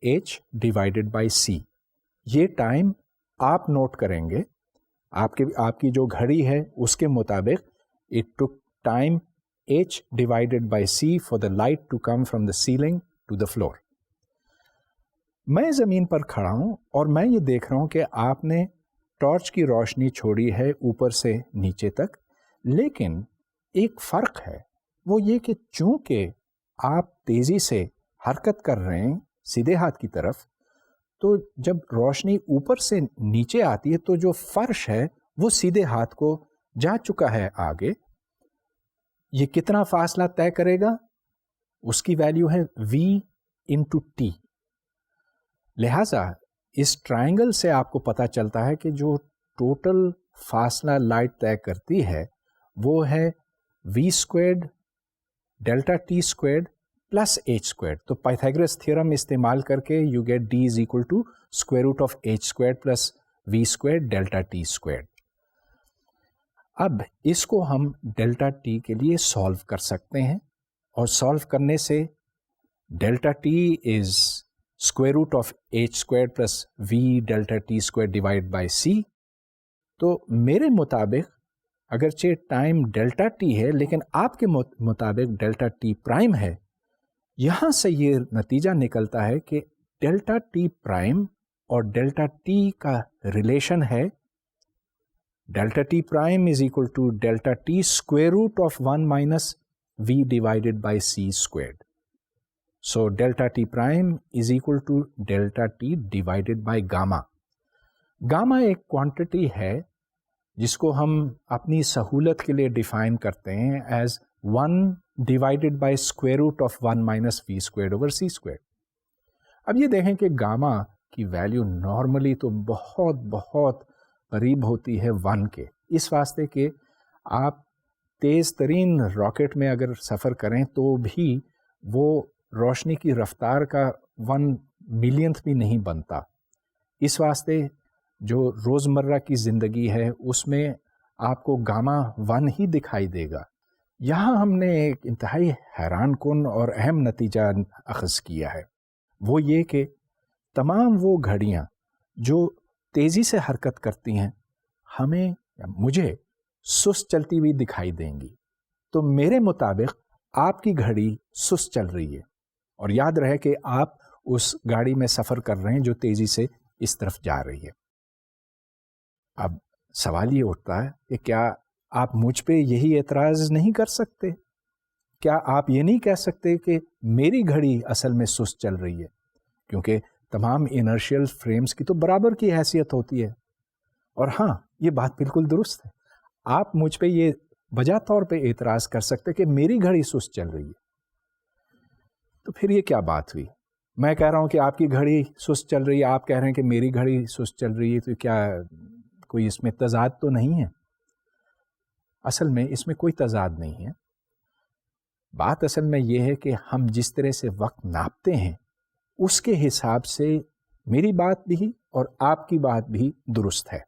H divided by C. یہ ٹائم آپ نوٹ کریں گے. آپ کی جو گھڑی ہے اس کے مطابق it took time H divided by C for the light to come from the ceiling to the floor. میں زمین پر کھڑا ہوں اور میں یہ دیکھ رہا ہوں کہ آپ نے ٹارچ کی روشنی چھوڑی ہے اوپر سے نیچے تک، لیکن ایک فرق ہے، وہ یہ کہ چونکہ آپ تیزی سے حرکت کر رہے ہیں سیدھے ہاتھ کی طرف، تو جب روشنی اوپر سے نیچے آتی ہے تو جو فرش ہے وہ سیدھے ہاتھ کو جا چکا ہے آگے. یہ کتنا فاصلہ طے کرے گا؟ اس کی ویلیو ہے V انٹو ٹی. لہذا اس ٹرائنگل سے آپ کو پتا چلتا ہے کہ جو ٹوٹل فاصلہ لائٹ طے کرتی ہے وہ ہے V² delta T squared plus H squared. تو پائتھاگورس تھیورم استعمال کر کے you get D is equal to square root of H squared plus V² delta T squared. اب اس کو ہم ڈیلٹا ٹی کے لیے سالو کر سکتے ہیں، اور سالو کرنے سے delta T is square root of H squared plus V delta T squared divide by C. تو میرے مطابق اگرچہ ٹائم ڈیلٹا ٹی ہے لیکن آپ کے مطابق ڈیلٹا ٹی پرائم ہے. یہاں سے یہ نتیجہ نکلتا ہے کہ ڈیلٹا ٹی پرائم اور ڈیلٹا ٹی کا ریلیشن ہے delta T prime is equal to delta T square root of 1 minus V divided by C squared. So delta T prime is equal to delta T divided by gamma. Gamma ایک quantity ہے جس کو ہم اپنی سہولت کے لیے define کرتے ہیں as 1 divided by square root of 1 minus V squared over C squared. اب یہ دیکھیں کہ گاما کی ویلیو نارملی تو بہت بہت قریب ہوتی ہے 1 کے، اس واسطے کہ آپ تیز ترین راکٹ میں اگر سفر کریں تو بھی وہ روشنی کی رفتار کا 1 ملینتھ بھی نہیں بنتا. اس واسطے جو روزمرہ کی زندگی ہے اس میں آپ کو گاما 1 ہی دکھائی دے گا. یہاں ہم نے ایک انتہائی حیران کن اور اہم نتیجہ اخذ کیا ہے، وہ یہ کہ تمام وہ گھڑیاں جو تیزی سے حرکت کرتی ہیں ہمیں یا مجھے سست چلتی ہوئی دکھائی دیں گی. تو میرے مطابق آپ کی گھڑی سست چل رہی ہے، اور یاد رہے کہ آپ اس گاڑی میں سفر کر رہے ہیں جو تیزی سے اس طرف جا رہی ہے. اب سوال یہ اٹھتا ہے کہ کیا آپ مجھ پہ یہی اعتراض نہیں کر سکتے؟ کیا آپ یہ نہیں کہہ سکتے کہ میری گھڑی اصل میں سست چل رہی ہے؟ کیونکہ تمام انرشیل فریمز کی تو برابر کی حیثیت ہوتی ہے. اور ہاں، یہ بات بالکل درست ہے، آپ مجھ پہ یہ بجا طور پہ اعتراض کر سکتے کہ میری گھڑی سست چل رہی ہے. تو پھر یہ کیا بات ہوئی؟ میں کہہ رہا ہوں کہ آپ کی گھڑی سست چل رہی ہے، آپ کہہ رہے ہیں کہ میری گھڑی سست چل رہی ہے، تو کیا کوئی اس میں تضاد تو نہیں ہے؟ اصل میں اس میں کوئی تضاد نہیں ہے. بات اصل میں یہ ہے کہ ہم جس طرح سے وقت ناپتے ہیں اس کے حساب سے میری بات بھی اور آپ کی بات بھی درست ہے.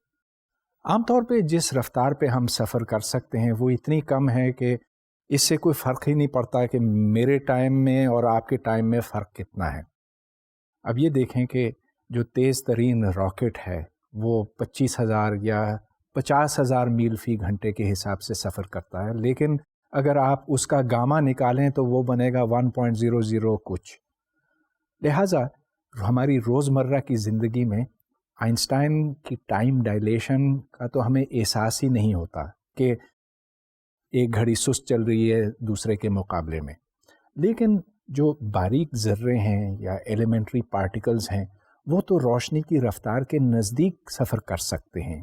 عام طور پہ جس رفتار پہ ہم سفر کر سکتے ہیں وہ اتنی کم ہے کہ اس سے کوئی فرق ہی نہیں پڑتا کہ میرے ٹائم میں اور آپ کے ٹائم میں فرق کتنا ہے. اب یہ دیکھیں کہ جو تیز ترین راکٹ ہے وہ 25,000 یا 50,000 میل فی گھنٹے کے حساب سے سفر کرتا ہے، لیکن اگر آپ اس کا گاما نکالیں تو وہ بنے گا 1.00 کچھ. لہٰذا ہماری روزمرہ کی زندگی میں آئنسٹائن کی ٹائم ڈائلیشن کا تو ہمیں احساس ہی نہیں ہوتا کہ ایک گھڑی سست چل رہی ہے دوسرے کے مقابلے میں. لیکن جو باریک ذرے ہیں یا ایلیمنٹری پارٹیکلز ہیں وہ تو روشنی کی رفتار کے نزدیک سفر کر سکتے ہیں،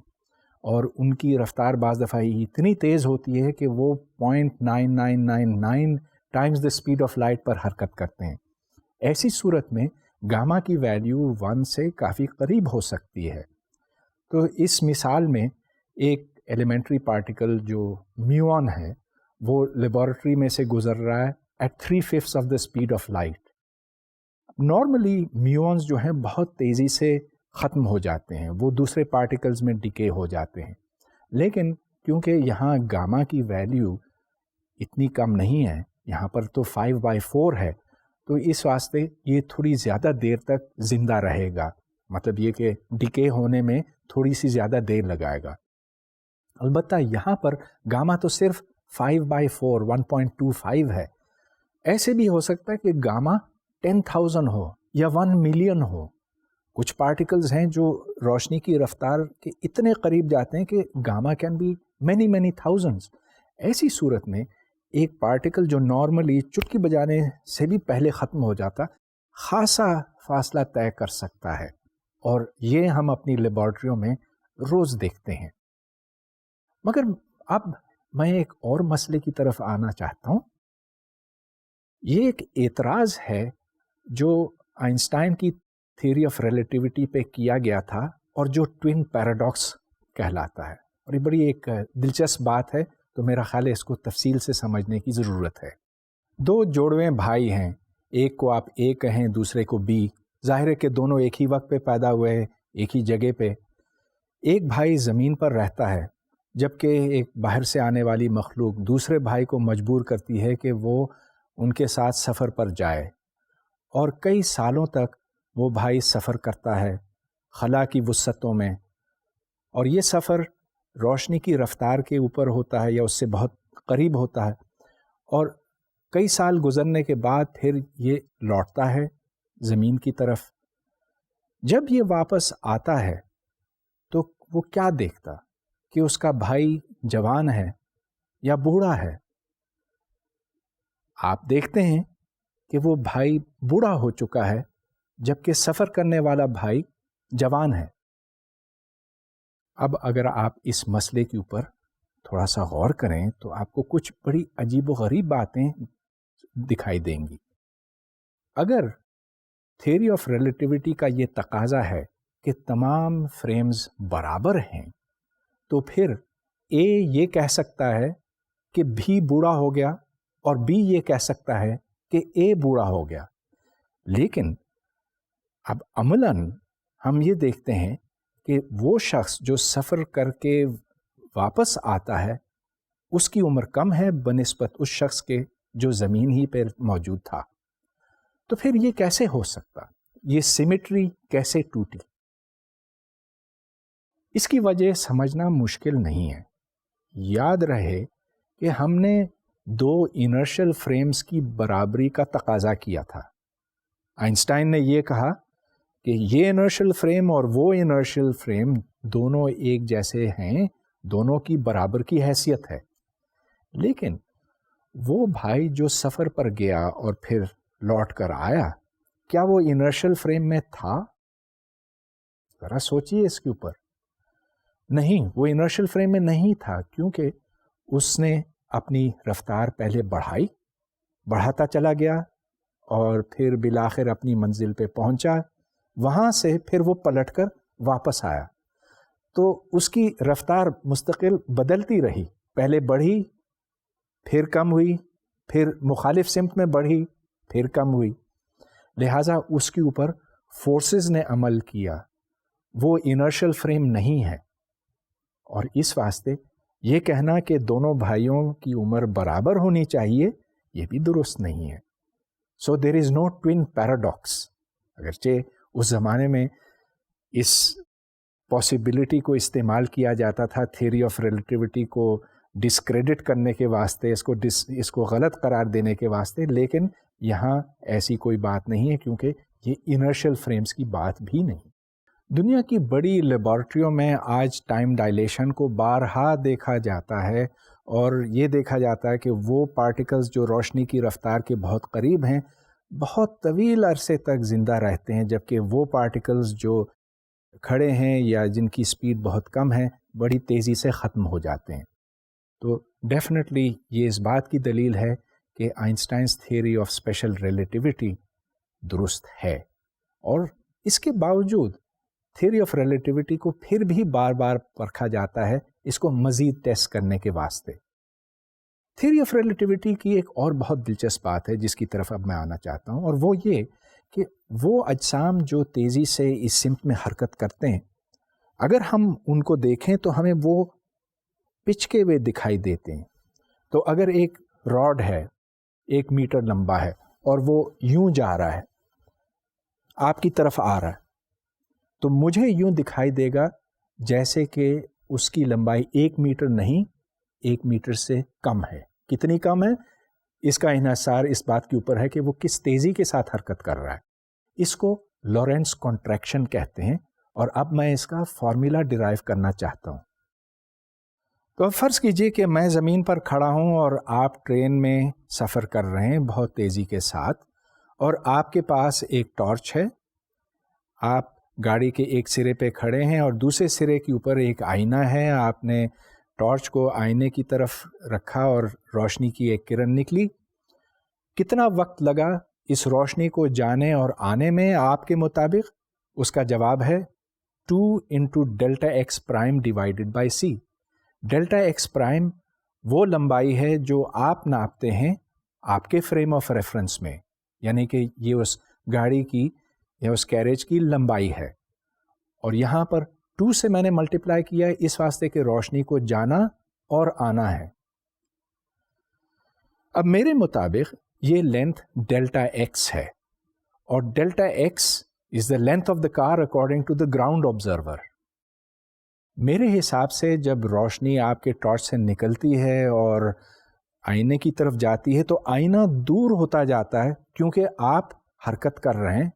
اور ان کی رفتار بعض دفعہ اتنی تیز ہوتی ہے کہ وہ 0.9999 times the speed of light پر حرکت کرتے ہیں. ایسی صورت میں گاما کی ویلیو 1 سے کافی قریب ہو سکتی ہے. تو اس مثال میں ایک ایلیمنٹری پارٹیکل جو میون ہے وہ لیبارٹری میں سے گزر رہا ہے at 3/5 of the speed of light. Normally muons جو ہیں بہت تیزی سے ختم ہو جاتے ہیں، وہ دوسرے پارٹیکلز میں ڈکے ہو جاتے ہیں، لیکن کیونکہ یہاں گاما کی ویلیو اتنی کم نہیں ہے، یہاں پر تو 5/4 ہے، تو اس واسطے یہ تھوڑی زیادہ دیر تک زندہ رہے گا. مطلب یہ کہ ڈکے ہونے میں تھوڑی سی زیادہ دیر لگائے گا. البتہ یہاں پر گاما تو صرف 5/4 1.25 ہے. ایسے بھی ہو سکتا ہے کہ گاما 10,000 ہو یا 1 ملین ہو. کچھ پارٹیکلز ہیں جو روشنی کی رفتار کے اتنے قریب جاتے ہیں کہ gamma can be many thousands. ایسی صورت میں ایک پارٹیکل جو نارملی چٹکی بجانے سے بھی پہلے ختم ہو جاتا خاصا فاصلہ طے کر سکتا ہے، اور یہ ہم اپنی لیبارٹریوں میں روز دیکھتے ہیں. مگر اب میں ایک اور مسئلے کی طرف آنا چاہتا ہوں. یہ ایک اعتراض ہے جو آئنسٹائن کی تھیوری آف ریلیٹیوٹی پہ کیا گیا تھا اور جو ٹوین پیراڈاکس کہلاتا ہے. اور یہ بڑی ایک دلچسپ بات ہے، تو میرا خیال ہے اس کو تفصیل سے سمجھنے کی ضرورت ہے. 2 جوڑوے بھائی ہیں، ایک کو آپ اے کہیں دوسرے کو بی. ظاہر ہے کہ دونوں ایک ہی وقت پہ پیدا ہوئے ہیں، ایک ہی جگہ پہ. ایک بھائی زمین پر رہتا ہے، جبکہ ایک باہر سے آنے والی مخلوق دوسرے بھائی کو مجبور کرتی ہے کہ وہ ان کے ساتھ سفر پر جائے، اور کئی سالوں تک وہ بھائی سفر کرتا ہے خلا کی وسعتوں میں. اور یہ سفر روشنی کی رفتار کے اوپر ہوتا ہے یا اس سے بہت قریب ہوتا ہے، اور کئی سال گزرنے کے بعد پھر یہ لوٹتا ہے زمین کی طرف. جب یہ واپس آتا ہے تو وہ کیا دیکھتا کہ اس کا بھائی جوان ہے یا بوڑھا ہے؟ آپ دیکھتے ہیں کہ وہ بھائی بوڑھا ہو چکا ہے، جبکہ سفر کرنے والا بھائی جوان ہے. اب اگر آپ اس مسئلے کے اوپر تھوڑا سا غور کریں تو آپ کو کچھ بڑی عجیب و غریب باتیں دکھائی دیں گی. اگر تھیوری آف ریلیٹیوٹی کا یہ تقاضا ہے کہ تمام فریمز برابر ہیں، تو پھر اے یہ کہہ سکتا ہے کہ بھی بوڑھا ہو گیا اور بی یہ کہہ سکتا ہے کہ اے بوڑھا ہو گیا. لیکن اب عملاً ہم یہ دیکھتے ہیں کہ وہ شخص جو سفر کر کے واپس آتا ہے اس کی عمر کم ہے بنسبت اس شخص کے جو زمین ہی پر موجود تھا. تو پھر یہ کیسے ہو سکتا؟ یہ سیمیٹری کیسے ٹوٹی؟ اس کی وجہ سمجھنا مشکل نہیں ہے. یاد رہے کہ ہم نے دو انرشل فریمز کی برابری کا تقاضا کیا تھا. آئنسٹائن نے یہ کہا کہ یہ انرشل فریم اور وہ انرشل فریم دونوں ایک جیسے ہیں، دونوں کی برابر کی حیثیت ہے. لیکن وہ بھائی جو سفر پر گیا اور پھر لوٹ کر آیا، کیا وہ انرشل فریم میں تھا؟ ذرا سوچئے اس کے اوپر. نہیں، وہ انرشل فریم میں نہیں تھا، کیونکہ اس نے اپنی رفتار پہلے بڑھاتا چلا گیا اور پھر بالآخر اپنی منزل پہ پہنچا. وہاں سے پھر وہ پلٹ کر واپس آیا، تو اس کی رفتار مستقل بدلتی رہی. پہلے بڑھی، پھر کم ہوئی، پھر مخالف سمت میں بڑھی، پھر کم ہوئی. لہٰذا اس کے اوپر فورسز نے عمل کیا، وہ انرشل فریم نہیں ہے. اور اس واسطے یہ کہنا کہ دونوں بھائیوں کی عمر برابر ہونی چاہیے، یہ بھی درست نہیں ہے. سو دیر از نو ٹوین پیراڈاکس. اگرچہ اس زمانے میں اس پاسبلٹی کو استعمال کیا جاتا تھا تھیوری آف ریلیٹیوٹی کو ڈسکریڈٹ کرنے کے واسطے، اس کو غلط قرار دینے کے واسطے، لیکن یہاں ایسی کوئی بات نہیں ہے، کیونکہ یہ انرشل فریمز کی بات بھی نہیں. دنیا کی بڑی لیبارٹریوں میں آج ٹائم ڈائلیشن کو بارہا دیکھا جاتا ہے، اور یہ دیکھا جاتا ہے کہ وہ پارٹیکلز جو روشنی کی رفتار کے بہت قریب ہیں بہت طویل عرصے تک زندہ رہتے ہیں، جبکہ وہ پارٹیکلز جو کھڑے ہیں یا جن کی سپیڈ بہت کم ہے بڑی تیزی سے ختم ہو جاتے ہیں. تو ڈیفینیٹلی یہ اس بات کی دلیل ہے کہ آئنسٹائنز تھیوری آف اسپیشل ریلیٹیوٹی درست ہے، اور اس کے باوجود تھیوری آف ریلیٹیوٹی کو پھر بھی بار بار پرکھا جاتا ہے اس کو مزید ٹیسٹ کرنے کے واسطے. تھیوری آف ریلیٹیوٹی کی ایک اور بہت دلچسپ بات ہے جس کی طرف اب میں آنا چاہتا ہوں، اور وہ یہ کہ وہ اجسام جو تیزی سے اس سمت میں حرکت کرتے ہیں، اگر ہم ان کو دیکھیں تو ہمیں وہ پچکے ہوئے دکھائی دیتے ہیں. تو اگر ایک راڈ ہے 1 میٹر لمبا ہے اور وہ یوں جا رہا ہے، آپ کی طرف آ رہا ہے، تو مجھے یوں دکھائی دے گا جیسے کہ اس کی لمبائی 1 میٹر نہیں، 1 میٹر سے کم ہے. کتنی کم ہے؟ اس کا انحصار اس بات کے اوپر ہے کہ وہ کس تیزی کے ساتھ حرکت کر رہا ہے. اس کو لورنٹز کانٹریکشن کہتے ہیں، اور اب میں اس کا فارمولا ڈرائیو کرنا چاہتا ہوں. تو فرض کیجئے کہ میں زمین پر کھڑا ہوں اور آپ ٹرین میں سفر کر رہے ہیں بہت تیزی کے ساتھ، اور آپ کے پاس ایک ٹارچ ہے. آپ گاڑی کے ایک سرے پہ کھڑے ہیں اور دوسرے سرے کے اوپر ایک آئینہ ہے. آپ نے ٹارچ کو آئینے کی طرف رکھا اور روشنی کی ایک کرن نکلی. کتنا وقت لگا اس روشنی کو جانے اور آنے میں آپ کے مطابق؟ اس کا جواب ہے 2 × Δx' divided by c. Delta X prime وہ لمبائی ہے جو آپ ناپتے ہیں آپ کے فریم آف ریفرنس میں، یعنی کہ یہ اس گاڑی کی یا اس کیریج کی لمبائی ہے، اور یہاں پر 2 سے میں نے ملٹیپلائی کیا ہے اس واسطے کہ روشنی کو جانا اور آنا ہے. اب میرے مطابق یہ لینتھ ڈیلٹا ایکس ہے، اور delta X is the length of the car according to the ground observer. میرے حساب سے جب روشنی آپ کے ٹارچ سے نکلتی ہے اور آئینے کی طرف جاتی ہے تو آئینہ دور ہوتا جاتا ہے، کیونکہ آپ حرکت کر رہے ہیں.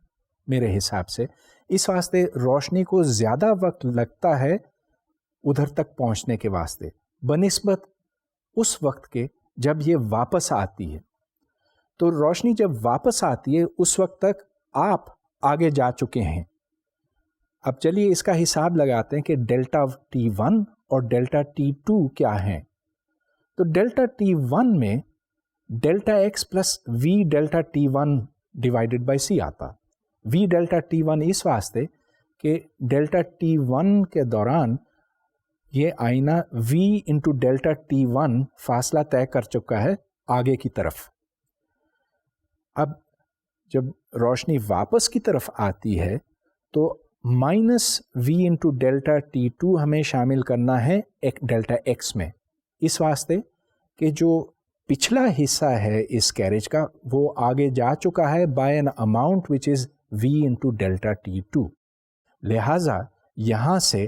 میرے حساب سے اس واسطے روشنی کو زیادہ وقت لگتا ہے ادھر تک پہنچنے کے واسطے بنسبت اس وقت کے جب یہ واپس آتی ہے. تو روشنی جب واپس آتی ہے اس وقت تک آپ آگے جا چکے ہیں. اب چلیے اس کا حساب لگاتے ہیں کہ ڈیلٹا T1 اور ڈیلٹا T2 کیا ہیں. تو ڈیلٹا T1 میں delta X plus V delta T1 divided by C آتا. وی ڈیلٹا T1 اس واسطے کہ ڈیلٹا T1 کے دوران یہ آئینہ وی انٹو ڈیلٹا T1 فاصلہ طے کر چکا ہے آگے کی طرف. اب جب روشنی واپس کی طرف آتی ہے تو minus V into delta T2 ہمیں شامل کرنا ہے ڈیلٹا ایکس میں، اس واسطے کہ جو پچھلا حصہ ہے اس کیریج کا وہ آگے جا چکا ہے by an amount which is V into delta T2. لہٰذا یہاں سے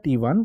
T1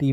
T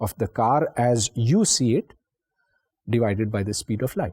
of the car as you see it divided by the speed of light।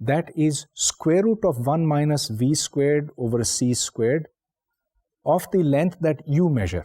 that is square root of 1 minus v squared over c squared of the length that you measure।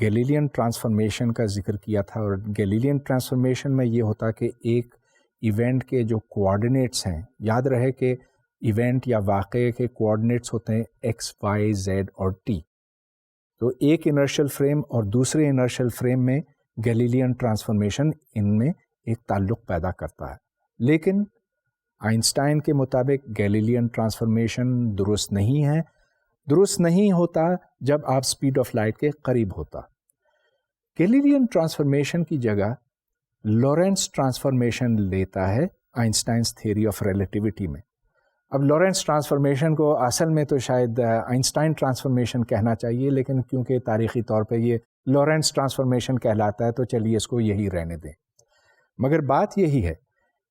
Galilean transformation کا ذکر کیا تھا، اور گیلیلین transformation میں یہ ہوتا کہ ایک ایونٹ کے جو کوآرڈینیٹس ہیں، یاد رہے کہ ایونٹ یا واقعے کے کوآرڈینیٹس ہوتے ہیں ایکس، وائی، زیڈ اور ٹی. تو ایک انرشل فریم اور دوسرے انرشل فریم میں گیلیلین ٹرانسفارمیشن ان میں ایک تعلق پیدا کرتا ہے. لیکن آئنسٹائن کے مطابق گیلیلین ٹرانسفارمیشن درست نہیں ہے. درست نہیں ہوتا جب آپ اسپیڈ آف لائٹ کے قریب ہوتا. گیلیلین ٹرانسفارمیشن کی جگہ لورنس ٹرانسفارمیشن لیتا ہے آئنسٹائنس تھیوری آف ریلیٹیوٹی میں. اب لورنس ٹرانسفارمیشن کو اصل میں تو شاید آئنسٹائن ٹرانسفارمیشن کہنا چاہیے، لیکن کیونکہ تاریخی طور پہ یہ لورنس ٹرانسفارمیشن کہلاتا ہے تو چلیے اس کو یہی رہنے دیں. مگر بات یہی ہے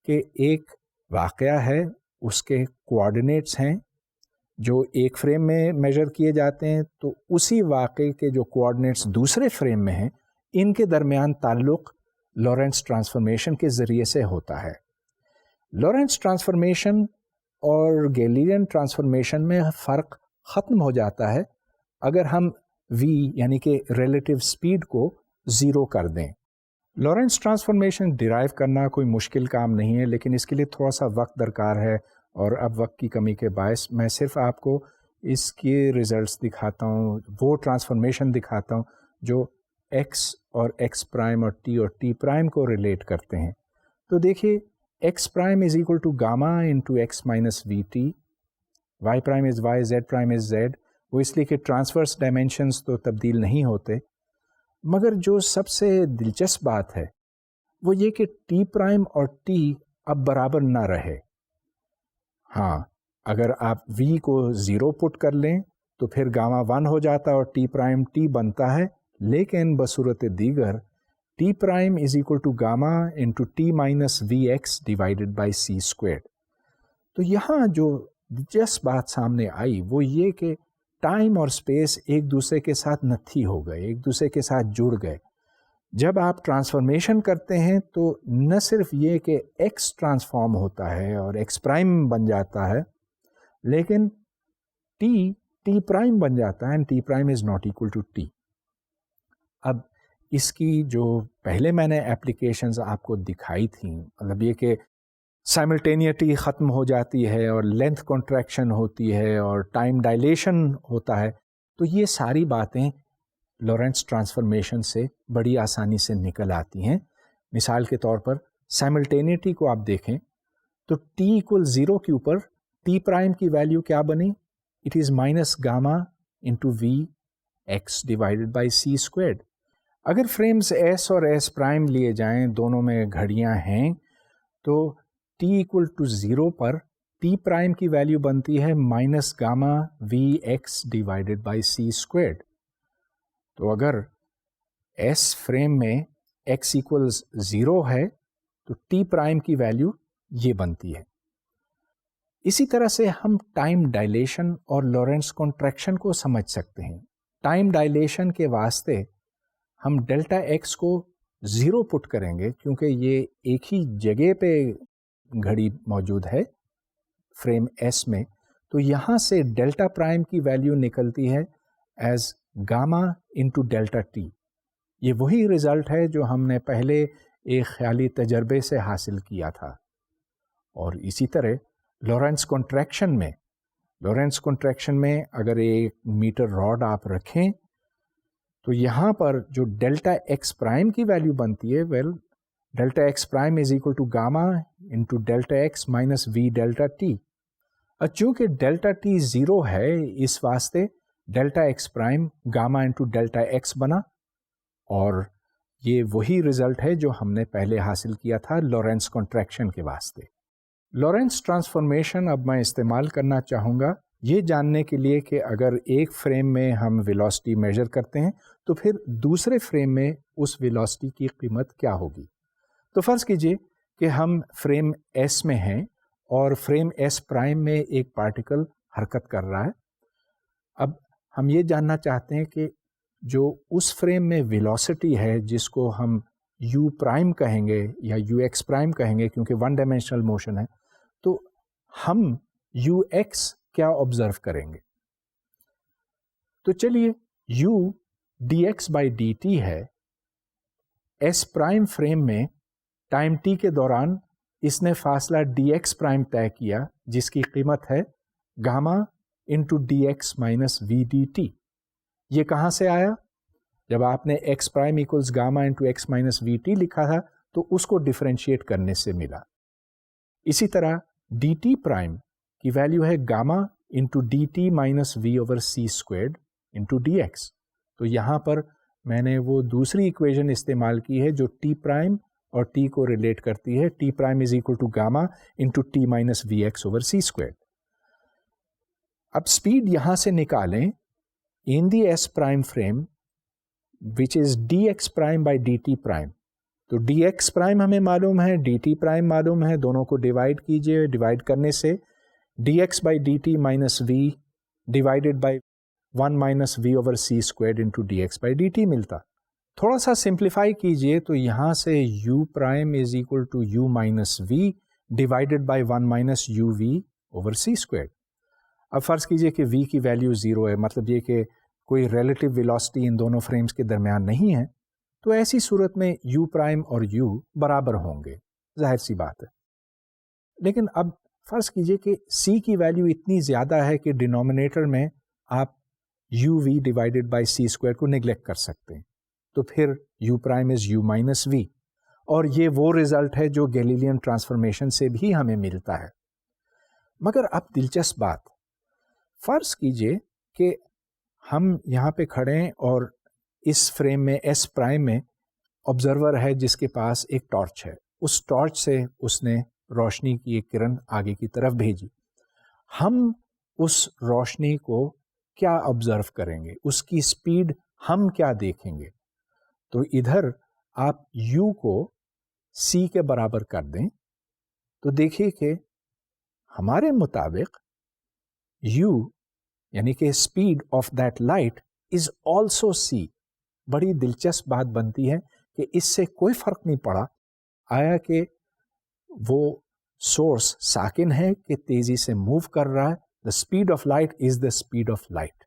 کہ ایک واقعہ ہے، اس کے کوآرڈینیٹس ہیں جو ایک فریم میں میجر کیے جاتے ہیں، تو اسی واقعے کے جو کوآرڈینیٹس دوسرے فریم میں ہیں ان کے درمیان تعلق لورنس ٹرانسفارمیشن کے ذریعے سے ہوتا ہے. لورنس ٹرانسفارمیشن اور گیلیلین ٹرانسفارمیشن میں فرق ختم ہو جاتا ہے اگر ہم v یعنی کہ ریلیٹیو سپیڈ کو زیرو کر دیں. لورنس ٹرانسفارمیشن ڈیرائیو کرنا کوئی مشکل کام نہیں ہے، لیکن اس کے لیے تھوڑا سا وقت درکار ہے، اور اب وقت کی کمی کے باعث میں صرف آپ کو اس کے ریزلٹس دکھاتا ہوں، وہ ٹرانسفارمیشن دکھاتا ہوں جو x اور x پرائم اور t پرائم کو ریلیٹ کرتے ہیں. تو دیکھیے x prime is equal to gamma into X minus V T, Y prime is Y, Z prime is Z. وہ اس لیے کہ ٹرانسورس ڈائمینشنز تو تبدیل نہیں ہوتے. مگر جو سب سے دلچسپ بات ہے وہ یہ کہ ٹی پرائم اور ٹی اب برابر نہ رہے. ہاں، اگر آپ وی کو زیرو پٹ کر لیں تو پھر گاما 1 ہو جاتا اور ٹی پرائم ٹی بنتا ہے، لیکن بصورت دیگر T prime is equal to gamma into T minus V X divided by C square. تو یہاں جو دلچسپ بات سامنے آئی وہ یہ کہ ٹائم اور اسپیس ایک دوسرے کے ساتھ نتھی ہو گئے، ایک دوسرے کے ساتھ جڑ گئے. جب آپ ٹرانسفارمیشن کرتے ہیں تو نہ صرف یہ کہ ایکس ٹرانسفارم ہوتا ہے اور ایکس پرائم بن جاتا ہے، لیکن ٹی پرائم بن جاتا ہے، and T prime is not equal to T. اب اس کی جو پہلے میں نے اپلیکیشنز آپ کو دکھائی تھیں، مطلب یہ کہ سائملٹینیٹی ختم ہو جاتی ہے اور لینتھ کنٹریکشن ہوتی ہے اور ٹائم ڈائلیشن ہوتا ہے، تو یہ ساری باتیں لورنس ٹرانسفارمیشن سے بڑی آسانی سے نکل آتی ہیں. مثال کے طور پر سائملٹینیٹی کو آپ دیکھیں تو ٹی ایکول 0 کے اوپر ٹی پرائم کی ویلیو کیا بنی؟ It is minus gamma into V X divided by C squared. اگر فریمز ایس اور ایس پرائم لیے جائیں، دونوں میں گھڑیاں ہیں، تو ٹی ایکول ٹو 0 پر ٹی پرائم کی ویلیو بنتی ہے minus gamma V X divided by C squared. تو اگر ایس فریم میں ایکس ایکولز 0 ہے تو ٹی پرائم کی ویلیو یہ بنتی ہے. اسی طرح سے ہم ٹائم ڈائلیشن اور لورنس کنٹریکشن کو سمجھ سکتے ہیں. ٹائم ڈائلیشن کے واسطے ہم ڈیلٹا ایکس کو 0 پٹ کریں گے کیونکہ یہ ایک ہی جگہ پہ گھڑی موجود ہے فریم ایس میں، تو یہاں سے ڈیلٹا پرائم کی ویلیو نکلتی ہے as gamma into delta T. یہ وہی رزلٹ ہے جو ہم نے پہلے ایک خیالی تجربے سے حاصل کیا تھا. اور اسی طرح لورنس کنٹریکشن میں اگر ایک میٹر راڈ آپ رکھیں تو یہاں پر جو ڈیلٹا ایکس پرائم کی ویلیو بنتی ہے، delta X prime is equal to gamma into delta X minus V delta T. چونکہ ڈیلٹا ٹی 0 ہے، اس واسطے delta X prime gamma into delta X بنا، اور یہ وہی رزلٹ ہے جو ہم نے پہلے حاصل کیا تھا لورنس کنٹریکشن کے واسطے. لورنس ٹرانسفارمیشن اب میں استعمال کرنا چاہوں گا یہ جاننے کے لیے کہ اگر ایک فریم میں ہم ویلوسٹی میجر کرتے ہیں تو پھر دوسرے فریم میں اس ویلوسٹی کی قیمت کیا ہوگی. تو فرض کیجئے کہ ہم فریم ایس میں ہیں اور فریم ایس پرائم میں ایک پارٹیکل حرکت کر رہا ہے. اب ہم یہ جاننا چاہتے ہیں کہ جو اس فریم میں ویلوسٹی ہے جس کو ہم یو پرائم کہیں گے یا یو ایکس پرائم کہیں گے کیونکہ ون ڈائمینشنل موشن ہے، تو ہم یو ایکس کیا آبزرو کریں گے. تو چلیے یو dx/dt ہے, s پرائم فریم میں ٹائم t کے دوران اس نے فاصلہ dx پرائم طے کیا جس کی قیمت ہے gamma into dx minus V D T. یہ کہاں سے آیا؟ جب آپ نے x prime equals gamma into X minus V T لکھا تھا تو اس کو ڈفرینشیٹ کرنے سے ملا. اسی طرح ڈی ٹی پرائم کی ویلیو ہے gamma into D T minus V over C squared into D X. تو یہاں پر میں نے وہ دوسری ایکویژن استعمال کی ہے جو ٹی پرائم اور ٹی کو ریلیٹ کرتی ہے. T prime is equal to gamma into T minus V X over C squared. اب اسپیڈ یہاں سے نکالیں in the S prime frame which is D X prime by D T prime. تو D X prime ہمیں معلوم ہے, D T prime معلوم ہے, دونوں کو ڈیوائڈ کیجئے. ڈیوائڈ کرنے سے D X by D T minus V divided by 1 minus V over C squared into D X by D T ملتا. تھوڑا سا سمپلیفائی کیجئے تو یہاں سے U prime is equal to U minus V divided by 1 minus U V over C squared. اب فرض کیجئے کہ وی کی ویلیو 0 ہے, مطلب یہ کہ کوئی ریلیٹو ویلوسٹی ان دونوں فریمز کے درمیان نہیں ہے, تو ایسی صورت میں یو پرائم اور یو برابر ہوں گے, ظاہر سی بات ہے. لیکن اب فرض کیجئے کہ سی کی ویلیو اتنی زیادہ ہے کہ ڈینومینیٹر میں آپ U V divided by C square کو نیگلیکٹ کر سکتے ہیں, تو پھر U prime is U minus V, اور یہ وہ ریزلٹ ہے جو گیلیلین ٹرانسفارمیشن سے بھی ہمیں ملتا ہے. مگر اب دلچسپ بات, فرض کیجئے کہ ہم یہاں پہ کھڑے ہیں اور اس فریم میں ایس پرائم میں آبزرور ہے جس کے پاس ایک ٹارچ ہے. اس ٹارچ سے اس نے روشنی کی ایک کرن آگے کی طرف بھیجی. ہم اس روشنی کو کیا آبزرو کریں گے, اس کی سپیڈ ہم کیا دیکھیں گے؟ تو ادھر آپ یو کو سی کے برابر کر دیں تو دیکھیے کہ ہمارے مطابق یو یعنی کہ speed of that light is also see. بڑی دلچسپ بات بنتی ہے کہ اس سے کوئی فرق نہیں پڑا آیا کہ وہ سورس ساکن ہے کہ تیزی سے موو کر رہا ہے. دا speed of light is the speed of light.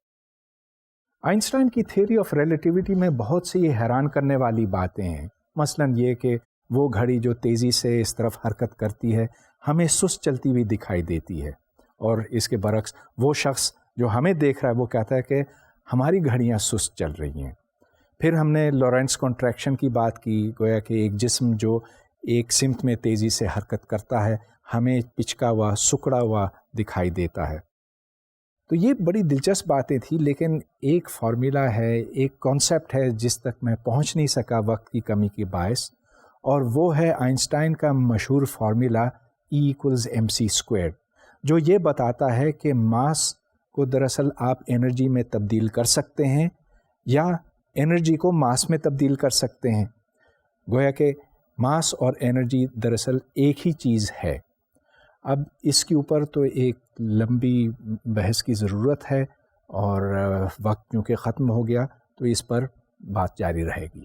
Einstein کی تھیوری آف ریلیٹیوٹی میں بہت سی حیران کرنے والی باتیں ہیں, مثلا یہ کہ وہ گھڑی جو تیزی سے اس طرف حرکت کرتی ہے ہمیں سست چلتی ہوئی دکھائی دیتی ہے, اور اس کے برعکس وہ شخص جو ہمیں دیکھ رہا ہے وہ کہتا ہے کہ ہماری گھڑیاں سست چل رہی ہیں. پھر ہم نے لورینس کانٹریکشن کی بات کی, گویا کہ ایک جسم جو ایک سمت میں تیزی سے حرکت کرتا ہے ہمیں پچکا ہوا سکڑا ہوا دکھائی دیتا ہے. تو یہ بڑی دلچسپ باتیں تھیں, لیکن ایک فارمولا ہے, ایک کانسیپٹ ہے جس تک میں پہنچ نہیں سکا وقت کی کمی کے باعث, اور وہ ہے آئنسٹائن کا مشہور formula E equals M C square, جو یہ بتاتا ہے کہ ماس کو دراصل آپ انرجی میں تبدیل کر سکتے ہیں یا انرجی کو ماس میں تبدیل کر سکتے ہیں. گویا کہ ماس اور انرجی دراصل ایک ہی چیز ہے. اب اس کے اوپر تو ایک لمبی بحث کی ضرورت ہے, اور وقت کیونکہ ختم ہو گیا تو اس پر بات جاری رہے گی.